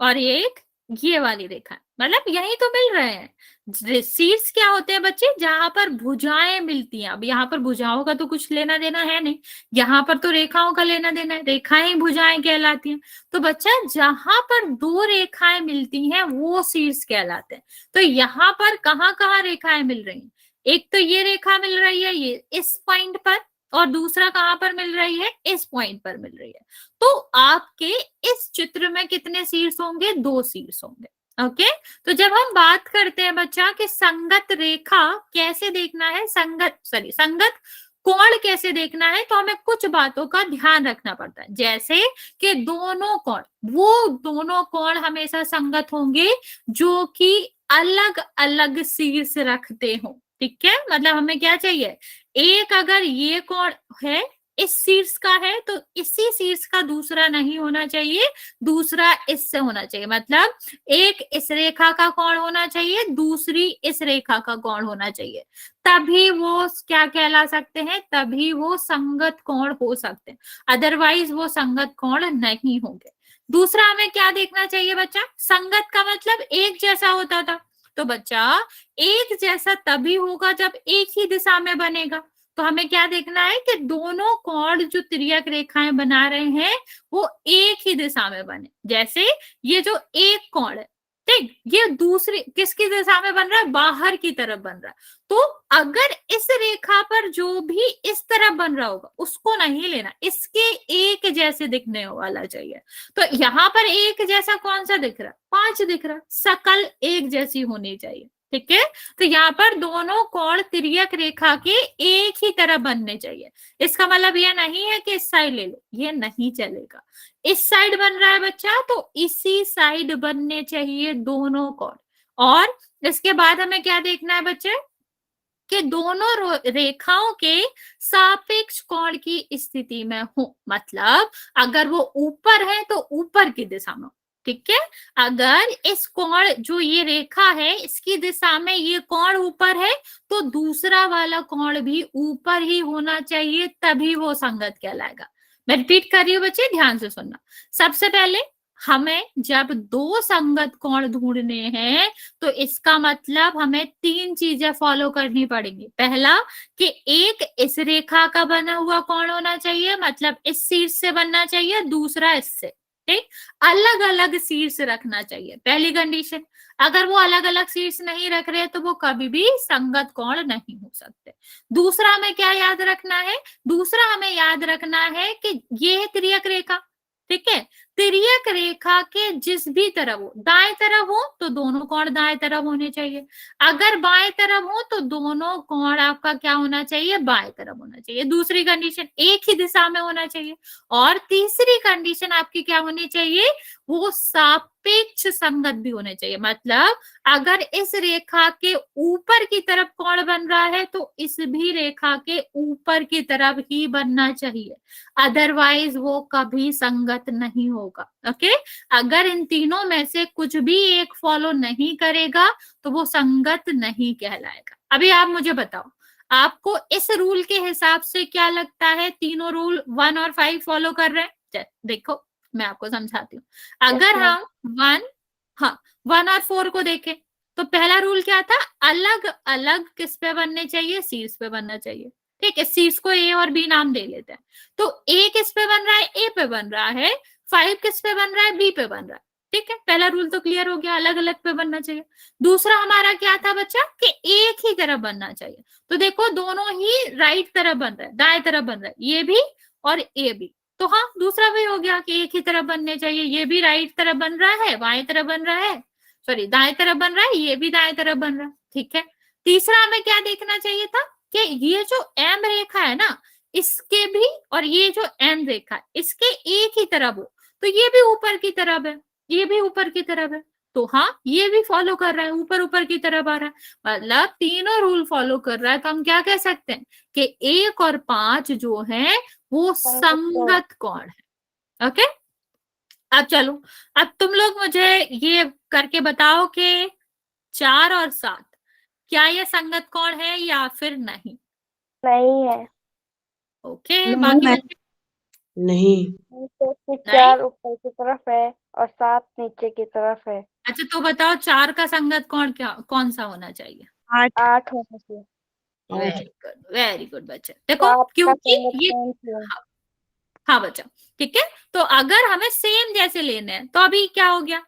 और एक ये वाली रेखा, मतलब यही तो मिल रहे हैं। शीर्ष क्या होते हैं बच्चे? जहां पर भुजाएं मिलती हैं। अब यहाँ पर भुजाओं का तो कुछ लेना देना है नहीं, यहाँ पर तो रेखाओं का लेना देना है, रेखाएं ही भुजाएं कहलाती हैं। तो बच्चा जहां पर 2 रेखाएं मिलती हैं वो शीर्ष कहलाते हैं। तो यहाँ पर कहाँ कहाँ रेखाएं मिल रही हैं? एक तो ये रेखा मिल रही है ये इस पॉइंट पर, और दूसरा कहाँ पर मिल रही है? इस पॉइंट पर मिल रही है। तो आपके इस चित्र में कितने शीर्ष होंगे? 2 शीर्ष होंगे। ओके, तो जब हम बात करते हैं बच्चा कि संगत रेखा कैसे देखना है, संगत कोण कैसे देखना है, तो हमें कुछ बातों का ध्यान रखना पड़ता है। जैसे कि दोनों कोण हमेशा संगत होंगे जो कि अलग अलग शीर्ष रखते हो। ठीक है, मतलब हमें क्या चाहिए, एक अगर ये कोण है इस शीर्ष का है तो इसी शीर्ष का दूसरा नहीं होना चाहिए, दूसरा इससे होना चाहिए। मतलब एक इस रेखा का कोण होना चाहिए, दूसरी इस रेखा का कोण होना चाहिए, तभी वो क्या कहला सकते हैं, तभी वो संगत कोण हो सकते हैं, अदरवाइज वो संगत कोण नहीं होंगे। दूसरा हमें क्या देखना चाहिए बच्चा? संगत का मतलब एक जैसा होता था, तो बच्चा एक जैसा तभी होगा जब एक ही दिशा में बनेगा। तो हमें क्या देखना है कि दोनों कोण जो तिर्यक रेखाएं बना रहे हैं वो एक ही दिशा में बने। जैसे ये जो एक कोण है, ठीक, ये दूसरी किसकी दिशा में बन रहा है? बाहर की तरफ बन रहा है। तो अगर इस रेखा पर जो भी इस तरफ बन रहा होगा उसको नहीं लेना, इसके एक जैसे दिखने वाला चाहिए। तो यहाँ पर एक जैसा कौन सा दिख रहा है? 5 दिख रहा है, सकल एक जैसी होनी चाहिए। ठीक है, तो यहाँ पर दोनों कोण तिर्यक रेखा के एक ही तरह बनने चाहिए। इसका मतलब यह नहीं है कि इस साइड ले लो, ये नहीं चलेगा। इस साइड बन रहा है बच्चा तो इसी साइड बनने चाहिए दोनों कोण। और इसके बाद हमें क्या देखना है बच्चे कि दोनों रेखाओं के सापेक्ष कोण की स्थिति में हो। मतलब अगर वो ऊपर है तो ऊपर की दिशा में, ठीक है, अगर इस कोण जो ये रेखा है इसकी दिशा में ये कोण ऊपर है तो दूसरा वाला कोण भी ऊपर ही होना चाहिए, तभी वो संगत कहलाएगा। मैं रिपीट कर रही हूँ बच्चे, ध्यान से सुनना। सबसे पहले हमें जब 2 संगत कोण ढूंढने हैं तो इसका मतलब हमें 3 चीजें फॉलो करनी पड़ेंगी। पहला कि एक इस रेखा का बना हुआ कोण होना चाहिए, मतलब इस शीर्ष से बनना चाहिए, दूसरा इससे, ठीक, अलग अलग शीर्ष रखना चाहिए, पहली कंडीशन। अगर वो अलग अलग शीर्ष नहीं रख रहे तो वो कभी भी संगत कोण नहीं हो सकते। दूसरा हमें क्या याद रखना है? दूसरा हमें याद रखना है कि ये है तिर्यक रेखा, ठीक है, तिर्यक रेखा के जिस भी तरफ हो, दाएं तरफ हो तो दोनों कोण दाएं तरफ होने चाहिए, अगर बाएं तरफ हो तो दोनों कोण आपका क्या होना चाहिए? बाएं तरफ होना चाहिए। दूसरी कंडीशन एक ही दिशा में होना चाहिए। और तीसरी कंडीशन आपकी क्या होनी चाहिए? वो सापेक्ष संगत भी होने चाहिए। मतलब अगर इस रेखा के ऊपर की तरफ कोण बन रहा है तो इस भी रेखा के ऊपर की तरफ ही बनना चाहिए, अदरवाइज वो कभी संगत नहीं होगा। होगा। ओके, अगर इन तीनों में से कुछ भी एक फॉलो नहीं करेगा तो वो संगत नहीं कहलाएगा। अभी आप मुझे बताओ, आपको इस रूल के हिसाब से क्या लगता है, तीनों रूल 1 और 5 फॉलो कर रहे हैं? देखो मैं आपको समझाती हूँ। अगर ma'am. हम 1 और 4 को देखें तो पहला रूल क्या था, अलग अलग किस पे बनने चाहिए, सीड्स पे बनना चाहिए। ठीक है, सीड्स को ए और बी नाम दे लेते हैं। तो ए किस पे बन रहा है, ए पे बन रहा है, 5 किस पे बन रहा है, बी पे बन रहा है। ठीक है, पहला रूल तो क्लियर हो गया, अलग अलग पे बनना चाहिए। दूसरा हमारा क्या था बच्चा, कि एक ही तरफ बनना चाहिए। तो देखो दोनों ही राइट तरफ बन रहा है, दाएं तरफ बन रहा है, ये भी और ए भी। तो हाँ, दूसरा भी हो गया कि एक ही तरफ बनने चाहिए, ये भी राइट तरफ बन रहा है, बाएं तरफ बन रहा है, सॉरी दाएं तरफ बन रहा है, ये भी दाएं तरफ बन रहा है। ठीक है, तीसरा हमें क्या देखना चाहिए था कि ये जो एम रेखा है ना, इसके भी और ये जो एन रेखा है इसके एक ही तरफ हो, तो ये भी ऊपर की तरफ है, ये भी ऊपर की तरफ है। तो हाँ, ये भी फॉलो कर रहा है, ऊपर ऊपर की तरफ आ रहा है, मतलब तीनों रूल फॉलो कर रहा है। तो हम क्या कह सकते हैं कि 1 और 5 जो है वो संगत कोण है। ओके, अब चलो, अब तुम लोग मुझे ये करके बताओ कि 4 और 7 क्या ये संगत कोण है या फिर नहीं? नहीं है। ओके, नहीं, बाकी मैं- बच्चे नहीं। नीचे की नहीं? 4 ऊपर की तरफ है और 7 नीचे की तरफ है। अच्छा तो बताओ 4 का संगत कोण क्या, कौन सा होना चाहिए? 8 8 होना चाहिए। वेरी गुड बच्चे। देखो 7 का क्योंकि संगत ये, कोण 3। हाँ बच्चा, ठीक है। तो अगर हमें सेम जैसे लेने हैं तो अभी क्या हो गया,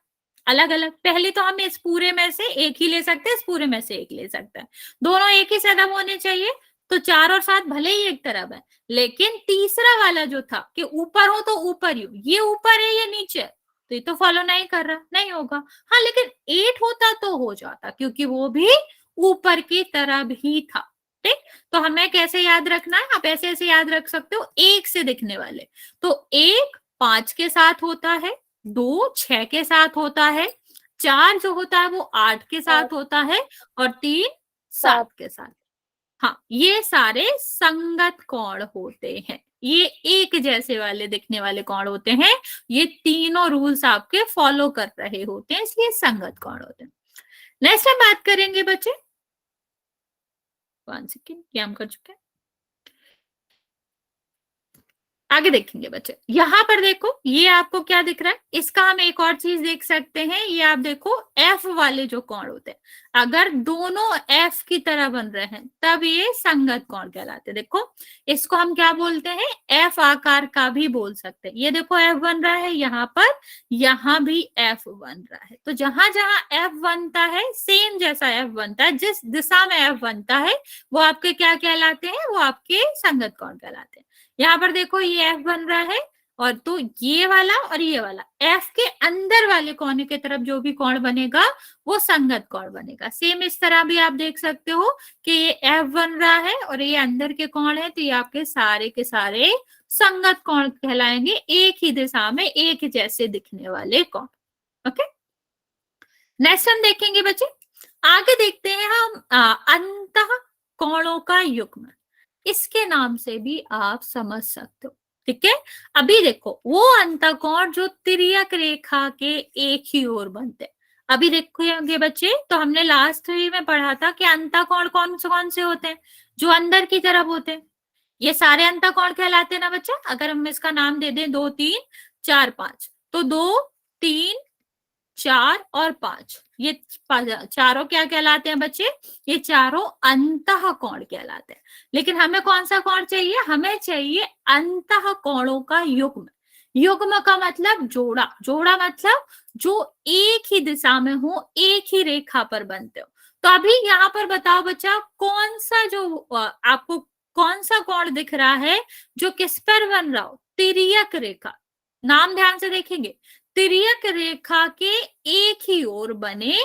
अलग अलग। पहले तो हम इस पूरे में से एक ही ले सकते हैं, इस पूरे में से एक ले सकते हैं, दोनों एक ही तरफ होने चाहिए। तो 4 और 7 भले ही एक तरफ है, लेकिन तीसरा वाला जो था कि ऊपर हो तो ऊपर ही हो, ये ऊपर है ये नीचे है, तो ये तो फॉलो नहीं कर रहा, नहीं होगा। हाँ लेकिन 8 होता तो हो जाता, क्योंकि वो भी ऊपर की तरफ ही था। ठीक, तो हमें कैसे याद रखना है, आप ऐसे ऐसे याद रख सकते हो, एक से दिखने वाले। तो 1 5 के साथ होता है, 2 6 के साथ होता है, 4 जो होता है वो 8 के साथ होता है, और 3 7 के साथ। हाँ, ये सारे संगत कोण होते हैं, ये एक जैसे वाले दिखने वाले कोण होते हैं, ये तीनों रूल्स आपके फॉलो कर रहे होते हैं, इसलिए संगत कोण होते हैं। नेक्स्ट हम बात करेंगे बच्चे, 1 सेकेंड, ये हम कर चुके हैं, आगे देखेंगे बच्चे। यहाँ पर देखो ये आपको क्या दिख रहा है, इसका हम एक और चीज देख सकते हैं, ये आप देखो एफ वाले जो कोण होते हैं, अगर दोनों एफ की तरह बन रहे हैं तब ये संगत कोण कहलाते हैं। देखो इसको हम क्या बोलते हैं, एफ आकार का भी बोल सकते हैं। ये देखो एफ बन रहा है यहाँ पर, यहाँ भी एफ बन रहा है, तो जहां जहां एफ बनता है सेम जैसा एफ बनता है, जिस दिशा में एफ बनता है वो आपके क्या कहलाते हैं, वो आपके संगत कोण कहलाते हैं। यहाँ पर देखो ये एफ बन रहा है, और तो ये वाला और ये वाला एफ के अंदर वाले कोने की तरफ जो भी कोण बनेगा वो संगत कोण बनेगा। सेम इस तरह भी आप देख सकते हो कि ये एफ बन रहा है और ये अंदर के कोण है, तो ये आपके सारे के सारे संगत कोण कहलाएंगे, एक ही दिशा में एक जैसे दिखने वाले कोण। ओके, नेक्स्ट हम देखेंगे बच्चे, आगे देखते हैं हम अंतः कोणों का युग्म, इसके नाम से भी आप समझ सकते हो। ठीक है, अभी देखो वो अंतःकोण जो तिर्यक रेखा के एक ही ओर बनते हैं, अभी देखोगे बच्चे, तो हमने लास्ट में पढ़ा था कि अंतःकोण कौन से होते हैं, जो अंदर की तरफ होते हैं, ये सारे अंतःकोण कहलाते हैं ना बच्चा। अगर हम इसका नाम दे दें 2 3 4 5, तो 2 3 4 और 5, ये चारों क्या कहलाते हैं बच्चे, ये चारों अंतः कोण कहलाते हैं। लेकिन हमें कौन सा कोण चाहिए, हमें चाहिए अंतः कोणों का युग्म। युग्म का मतलब जोड़ा, जोड़ा मतलब जो एक ही दिशा में हो, एक ही रेखा पर बनते हो। तो अभी यहाँ पर बताओ बच्चा, कौन सा जो आपको कौन सा कोण दिख रहा है जो किस पर बन रहा हो, तिर्यक रेखा। नाम ध्यान से देखेंगे, तिर्यक रेखा के एक ही ओर बने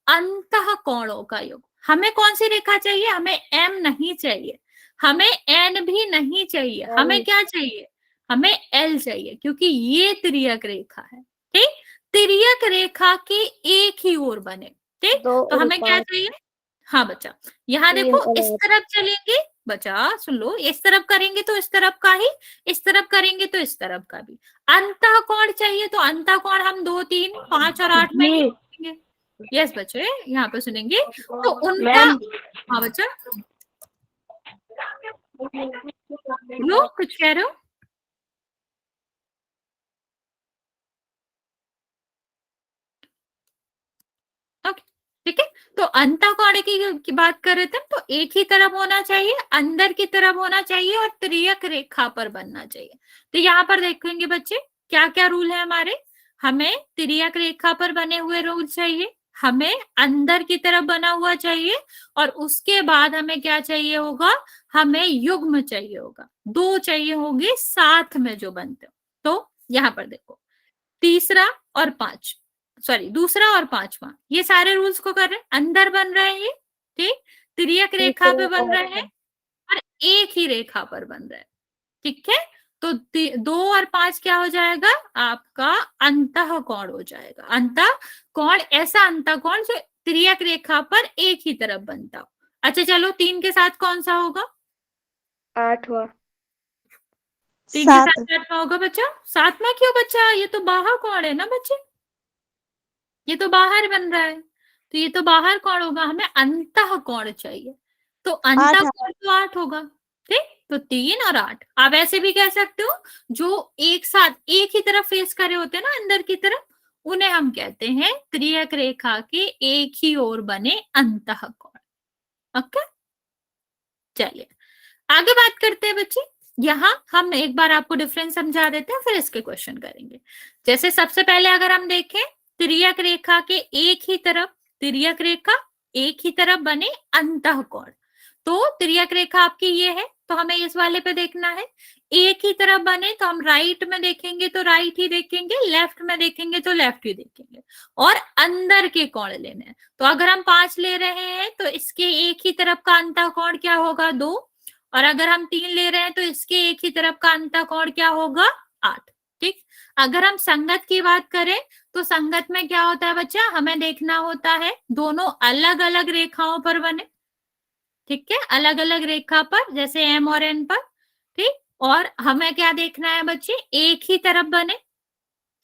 अंतः कोणों का योग। हमें कौन सी रेखा चाहिए, हमें एम नहीं चाहिए, हमें एन भी नहीं चाहिए, हमें क्या चाहिए, हमें एल चाहिए, क्योंकि ये तिर्यक रेखा है। ठीक, तिर्यक रेखा के एक ही ओर बने। ठीक, तो हमें क्या चाहिए, हाँ बच्चा, यहाँ देखो इस तरफ चलेंगे बचा सुन लो, इस तरफ करेंगे तो इस तरफ का ही, इस तरफ करेंगे तो इस तरफ का भी। अंतः कोण चाहिए तो अंतः कोण हम 2, 3, 5 और 8 में ही देखेंगे। यस बच्चे, यहाँ पे सुनेंगे तो उनका। हाँ बच्चा, लो कुछ कह रहे हो? ओके, ठीक है। तो अंतःकोण की बात कर रहे थे, तो एक ही तरफ होना चाहिए, अंदर की तरफ होना चाहिए और तिर्यक रेखा पर बनना चाहिए। तो यहाँ पर देखेंगे बच्चे क्या क्या रूल है हमारे। हमें तिर्यक रेखा पर बने हुए रूल चाहिए, हमें अंदर की तरफ बना हुआ चाहिए, और उसके बाद हमें क्या चाहिए होगा, हमें युग्म चाहिए होगा, 2 चाहिए होंगे साथ में जो बनते हो। तो यहाँ पर देखो, तीसरा और पांच, सॉरी दूसरा और पांचवा, ये सारे रूल्स को कर रहे हैं, अंदर बन रहे हैं ये, ठीक, तिर्यक रेखा पे बन रहे हैं और एक ही रेखा पर बन रहे हैं, ठीक है। तो 2 और 5 क्या हो जाएगा, आपका अंतः कोण हो जाएगा। अंतः कोण, ऐसा अंतः कोण जो तिर्यक रेखा पर एक ही तरफ बनता हो। अच्छा चलो, 3 के साथ कौन सा होगा? 8वां। 3 के 7 साथ 8वां होगा बच्चा। 7वां क्यों बच्चा? ये तो बाह्य कोण है ना बच्चे, ये तो बाहर बन रहा है, तो ये तो बाहर कोण होगा, हमें अंतः कोण चाहिए, तो अंतः 8 कोण तो 8 होगा, ठीक। तो 3 और 8 आप ऐसे भी कह सकते हो, जो एक साथ एक ही तरफ फेस करे होते हैं ना अंदर की तरफ, उन्हें हम कहते हैं त्रियक रेखा के एक ही ओर बने अंतः कोण। ओके, चलिए आगे बात करते हैं बच्चे। यहाँ हम एक बार आपको डिफरेंस समझा देते हैं, फिर इसके क्वेश्चन करेंगे। जैसे सबसे पहले अगर हम देखें, तिर्यक रेखा के एक ही तरफ, तिर्यक रेखा एक ही तरफ बने अंतः कोण, तो तिर्यक रेखा आपकी ये है, तो हमें इस वाले पे देखना है। एक ही तरफ बने तो हम राइट में देखेंगे तो राइट ही देखेंगे, लेफ्ट में देखेंगे तो लेफ्ट ही देखेंगे, और अंदर के कोण लेने हैं। तो अगर हम 5 ले रहे हैं तो इसके एक ही तरफ का अंतः कोण क्या होगा, 2, और अगर हम 3 ले रहे हैं तो इसके एक ही तरफ का अंतः कोण क्या होगा, 8, ठीक। अगर हम संगत की बात करें तो संगत में क्या होता है बच्चा, हमें देखना होता है दोनों अलग अलग रेखाओं पर बने, ठीक है, अलग अलग रेखा पर, जैसे एम और एन पर, ठीक। और हमें क्या देखना है बच्चे, एक ही तरफ बने,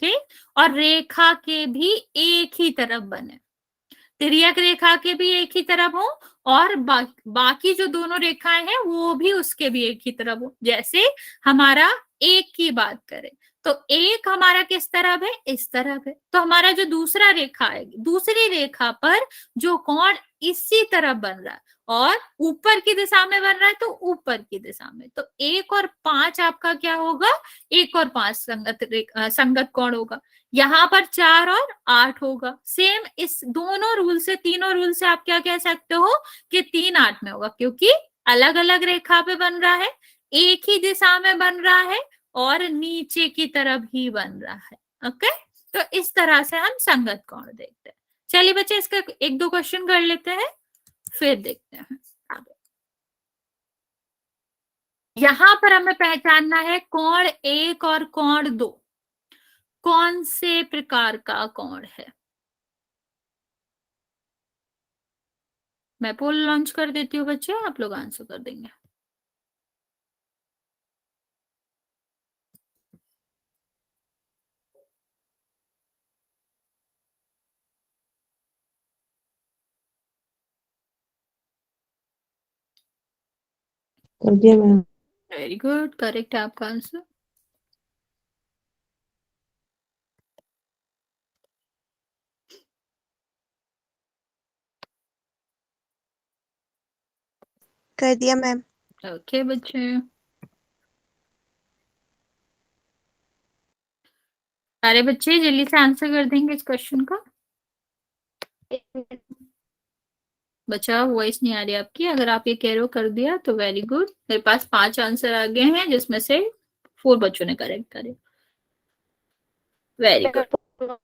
ठीक, और रेखा के भी एक ही तरफ बने, तिर्यक रेखा के भी एक ही तरफ हो, और बाकी जो दोनों रेखाएं हैं वो भी उसके भी एक ही तरफ हो। जैसे हमारा एक की बात करें तो एक हमारा किस तरफ है, इस तरफ है, तो हमारा जो दूसरा रेखा है, दूसरी रेखा पर जो कोण इसी तरफ बन रहा है और ऊपर की दिशा में बन रहा है तो ऊपर की दिशा में, तो 1 और 5 आपका क्या होगा, 1 और 5 संगत कोण होगा। यहाँ पर 4 और 8 होगा। सेम इस दोनों रूल से, तीनों रूल से आप क्या कह सकते हो कि 3 8 में होगा, क्योंकि अलग अलग रेखा पे बन रहा है, एक ही दिशा में बन रहा है और नीचे की तरफ ही बन रहा है। ओके, तो इस तरह से हम संगत कोण देखते हैं। चलिए बच्चे, इसका 1-2 क्वेश्चन कर लेते हैं, फिर देखते हैं आगे। यहां पर हमें पहचानना है कोण 1 और कोण 2 कौन से प्रकार का कोण है। मैं पोल लॉन्च कर देती हूँ बच्चे, आप लोग आंसर कर देंगे। कर दिया मैम। वेरी गुड, करेक्ट है आपका आंसर। कर दिया मैम। ओके बच्चे, सारे बच्चे जल्दी से आंसर कर देंगे इस क्वेश्चन का। बच्चा वॉइस नहीं आ रही आपकी, अगर आप ये कह रहे हो कर दिया तो वेरी गुड। मेरे पास 5 आंसर आ गए हैं जिसमें से 4 बच्चों ने करेक्ट करे, वेरी गुड।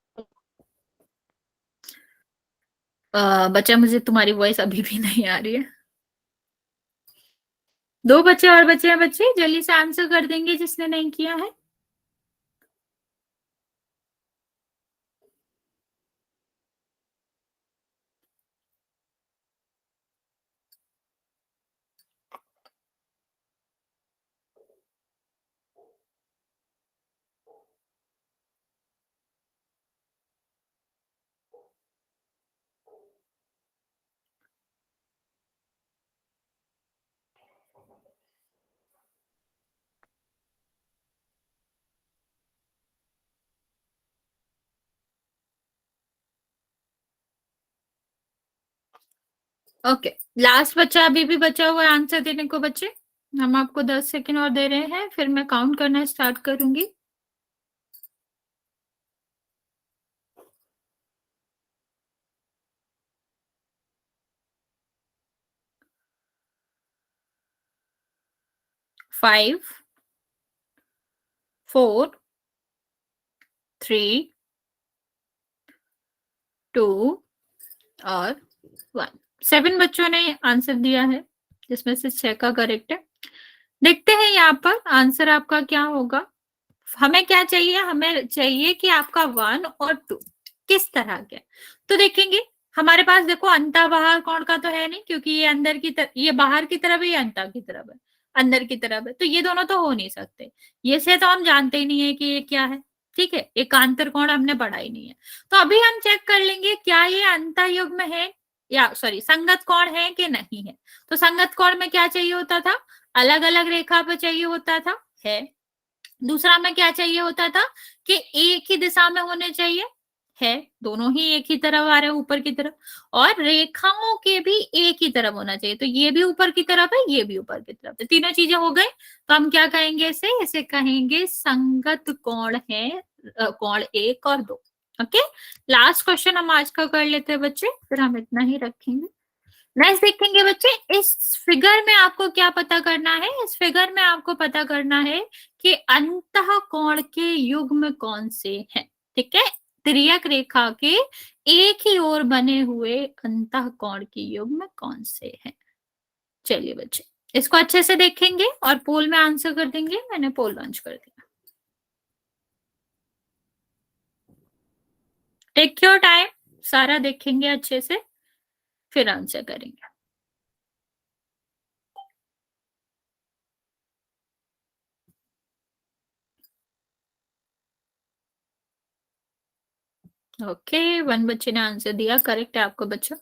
बच्चा मुझे तुम्हारी वॉइस अभी भी नहीं आ रही है। 2 बच्चे और बचे हैं बच्चे, जल्दी से आंसर कर देंगे जिसने नहीं किया है। ओके, लास्ट बच्चा अभी भी बचा हुआ है आंसर देने को बच्चे। हम आपको 10 सेकेंड और दे रहे हैं, फिर मैं काउंट करना स्टार्ट करूंगी। फाइव, 4, 3, 2 और 1। 7 बच्चों ने आंसर दिया है, जिसमें से 6 का करेक्ट है। देखते हैं यहाँ पर आंसर आपका क्या होगा। हमें क्या चाहिए, हमें चाहिए कि आपका 1 और 2 किस तरह के। तो देखेंगे हमारे पास, देखो अंता बाहर कोण का तो है नहीं, क्योंकि ये अंदर की तरफ, ये बाहर की तरफ है, ये अंता की तरफ है, अंदर की तरफ है, तो ये दोनों तो हो नहीं सकते। ये से तो हम जानते ही नहीं है कि ये क्या है, ठीक है, एकांतर कोण हमने पढ़ा ही नहीं है। तो अभी हम चेक कर लेंगे क्या ये अंतः युग्म है, या सॉरी संगत कोण है कि नहीं है। तो संगत कोण में क्या चाहिए होता था, अलग अलग रेखा पर चाहिए होता था, है। दूसरा में क्या चाहिए होता था कि एक ही दिशा में होने चाहिए, है, दोनों ही एक ही तरफ आ रहे हैं ऊपर की तरफ, और रेखाओं के भी एक ही तरफ होना चाहिए। तो ये भी ऊपर की तरफ है, ये भी ऊपर की तरफ है, तीनों चीजें हो गई। तो हम क्या कहेंगे, इसे कहेंगे संगत कोण है, कोण 1 और 2। ओके, लास्ट क्वेश्चन हम आज का कर लेते हैं बच्चे, फिर हम इतना ही रखेंगे। नेक्स्ट देखेंगे बच्चे, इस फिगर में आपको क्या पता करना है। इस फिगर में आपको पता करना है कि अंतः कोण के युग्म कौन से हैं, ठीक है। तिर्यक रेखा के एक ही ओर बने हुए अंतः कोण के युग्म कौन से हैं। चलिए बच्चे, इसको अच्छे से देखेंगे और पोल में आंसर कर देंगे। मैंने पोल लॉन्च कर दिया। टेक योर टाइम, सारा देखेंगे अच्छे से, फिर आंसर करेंगे। ओके, 1 बच्चे ने आंसर दिया, करेक्ट है आपको बच्चों।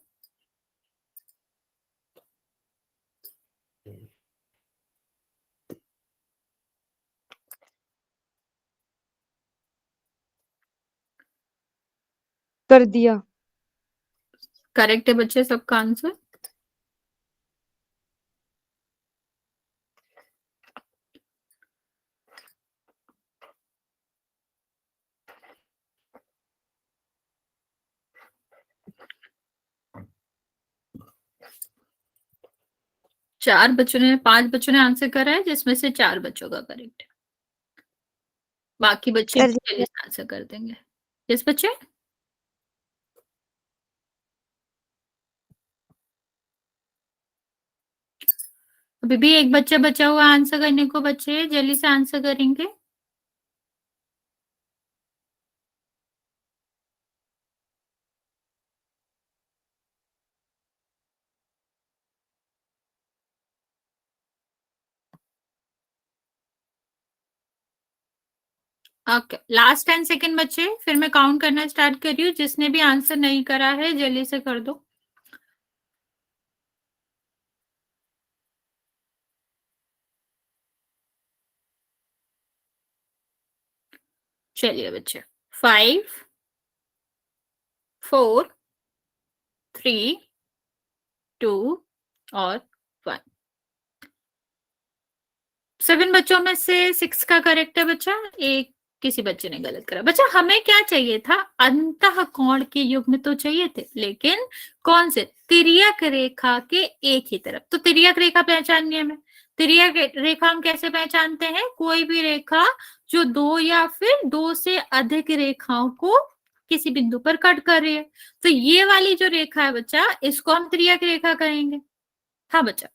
कर दिया। करेक्ट है बच्चे सबका आंसर। चार बच्चों ने, 5 बच्चों ने आंसर करा है, जिसमें से 4 बच्चों का करेक्ट है। बाकी बच्चे कर भी दिया। जल्दी से आंसर कर देंगे। किस बच्चे, अभी भी एक बच्चा बचा हुआ आंसर करने को, बच्चे जल्दी से आंसर करेंगे। ओके, लास्ट 10 सेकेंड बच्चे, फिर मैं काउंट करना स्टार्ट कर रही हूँ। जिसने भी आंसर नहीं करा है जल्दी से कर दो। चलिए बच्चे, 5, 4, 3, 2 और 1। 7 बच्चों में से 6 का करेक्ट है बच्चा, एक किसी बच्चे ने गलत करा। बच्चा हमें क्या चाहिए था, अंतः कोण के युग्म तो चाहिए थे, लेकिन कौन से, तिर्यक रेखा के एक ही तरफ। तो तिर्यक रेखा पहचाननी है हमें। तिर्यक रेखा हम कैसे पहचानते हैं, कोई भी रेखा जो 2 या फिर 2 से अधिक रेखाओं को किसी बिंदु पर कट कर रही है। तो ये वाली जो रेखा है बच्चा, इसको हम तिर्यक रेखा कहेंगे। हाँ बच्चा,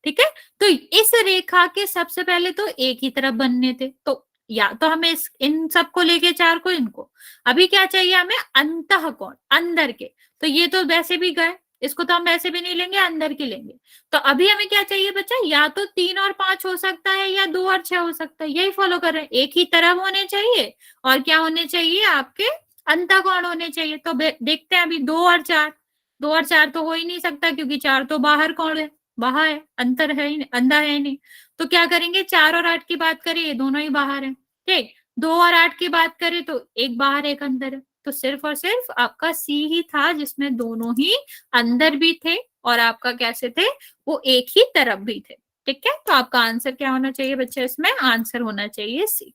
ठीक है। तो इस रेखा के सबसे पहले तो एक ही तरफ बनने थे, तो या तो हमें इन सबको लेके 4 को, इनको। अभी क्या चाहिए हमें, अंतः कोण, अंदर के। तो ये तो वैसे भी गए, इसको तो हम वैसे भी नहीं लेंगे, अंदर के लेंगे। तो अभी हमें क्या चाहिए बच्चा, या तो 3 और 5 हो सकता है, या 2 और 6 हो सकता है। यही फॉलो कर रहे हैं, एक ही तरफ होने चाहिए, और क्या होने चाहिए आपके, अंतः कोण होने चाहिए। तो देखते हैं अभी 2 और 4, 2 और 4 तो हो ही नहीं सकता, क्योंकि 4 तो बाहर कोण है, बाहर है, अंतर है ही, अंधा है ही नहीं। तो क्या करेंगे, 4 और 8 की बात करें, ये दोनों ही बाहर है, ठीक। 2 और 8 की बात करें तो एक बाहर एक अंदर है, तो सिर्फ और सिर्फ आपका सी ही था जिसमें दोनों ही अंदर भी थे और आपका कैसे थे, वो एक ही तरफ भी थे। ठीक है, तो आपका आंसर क्या होना चाहिए बच्चा, इसमें आंसर होना चाहिए सी।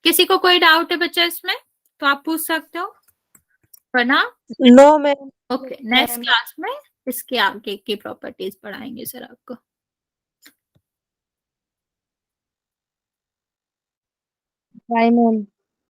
किसी को कोई डाउट है बच्चा इसमें तो आप पूछ सकते हो, वरना no ma'am. Okay next class में इसके आगे की प्रॉपर्टीज पढ़ाएंगे सर आपको। Bye ma'am.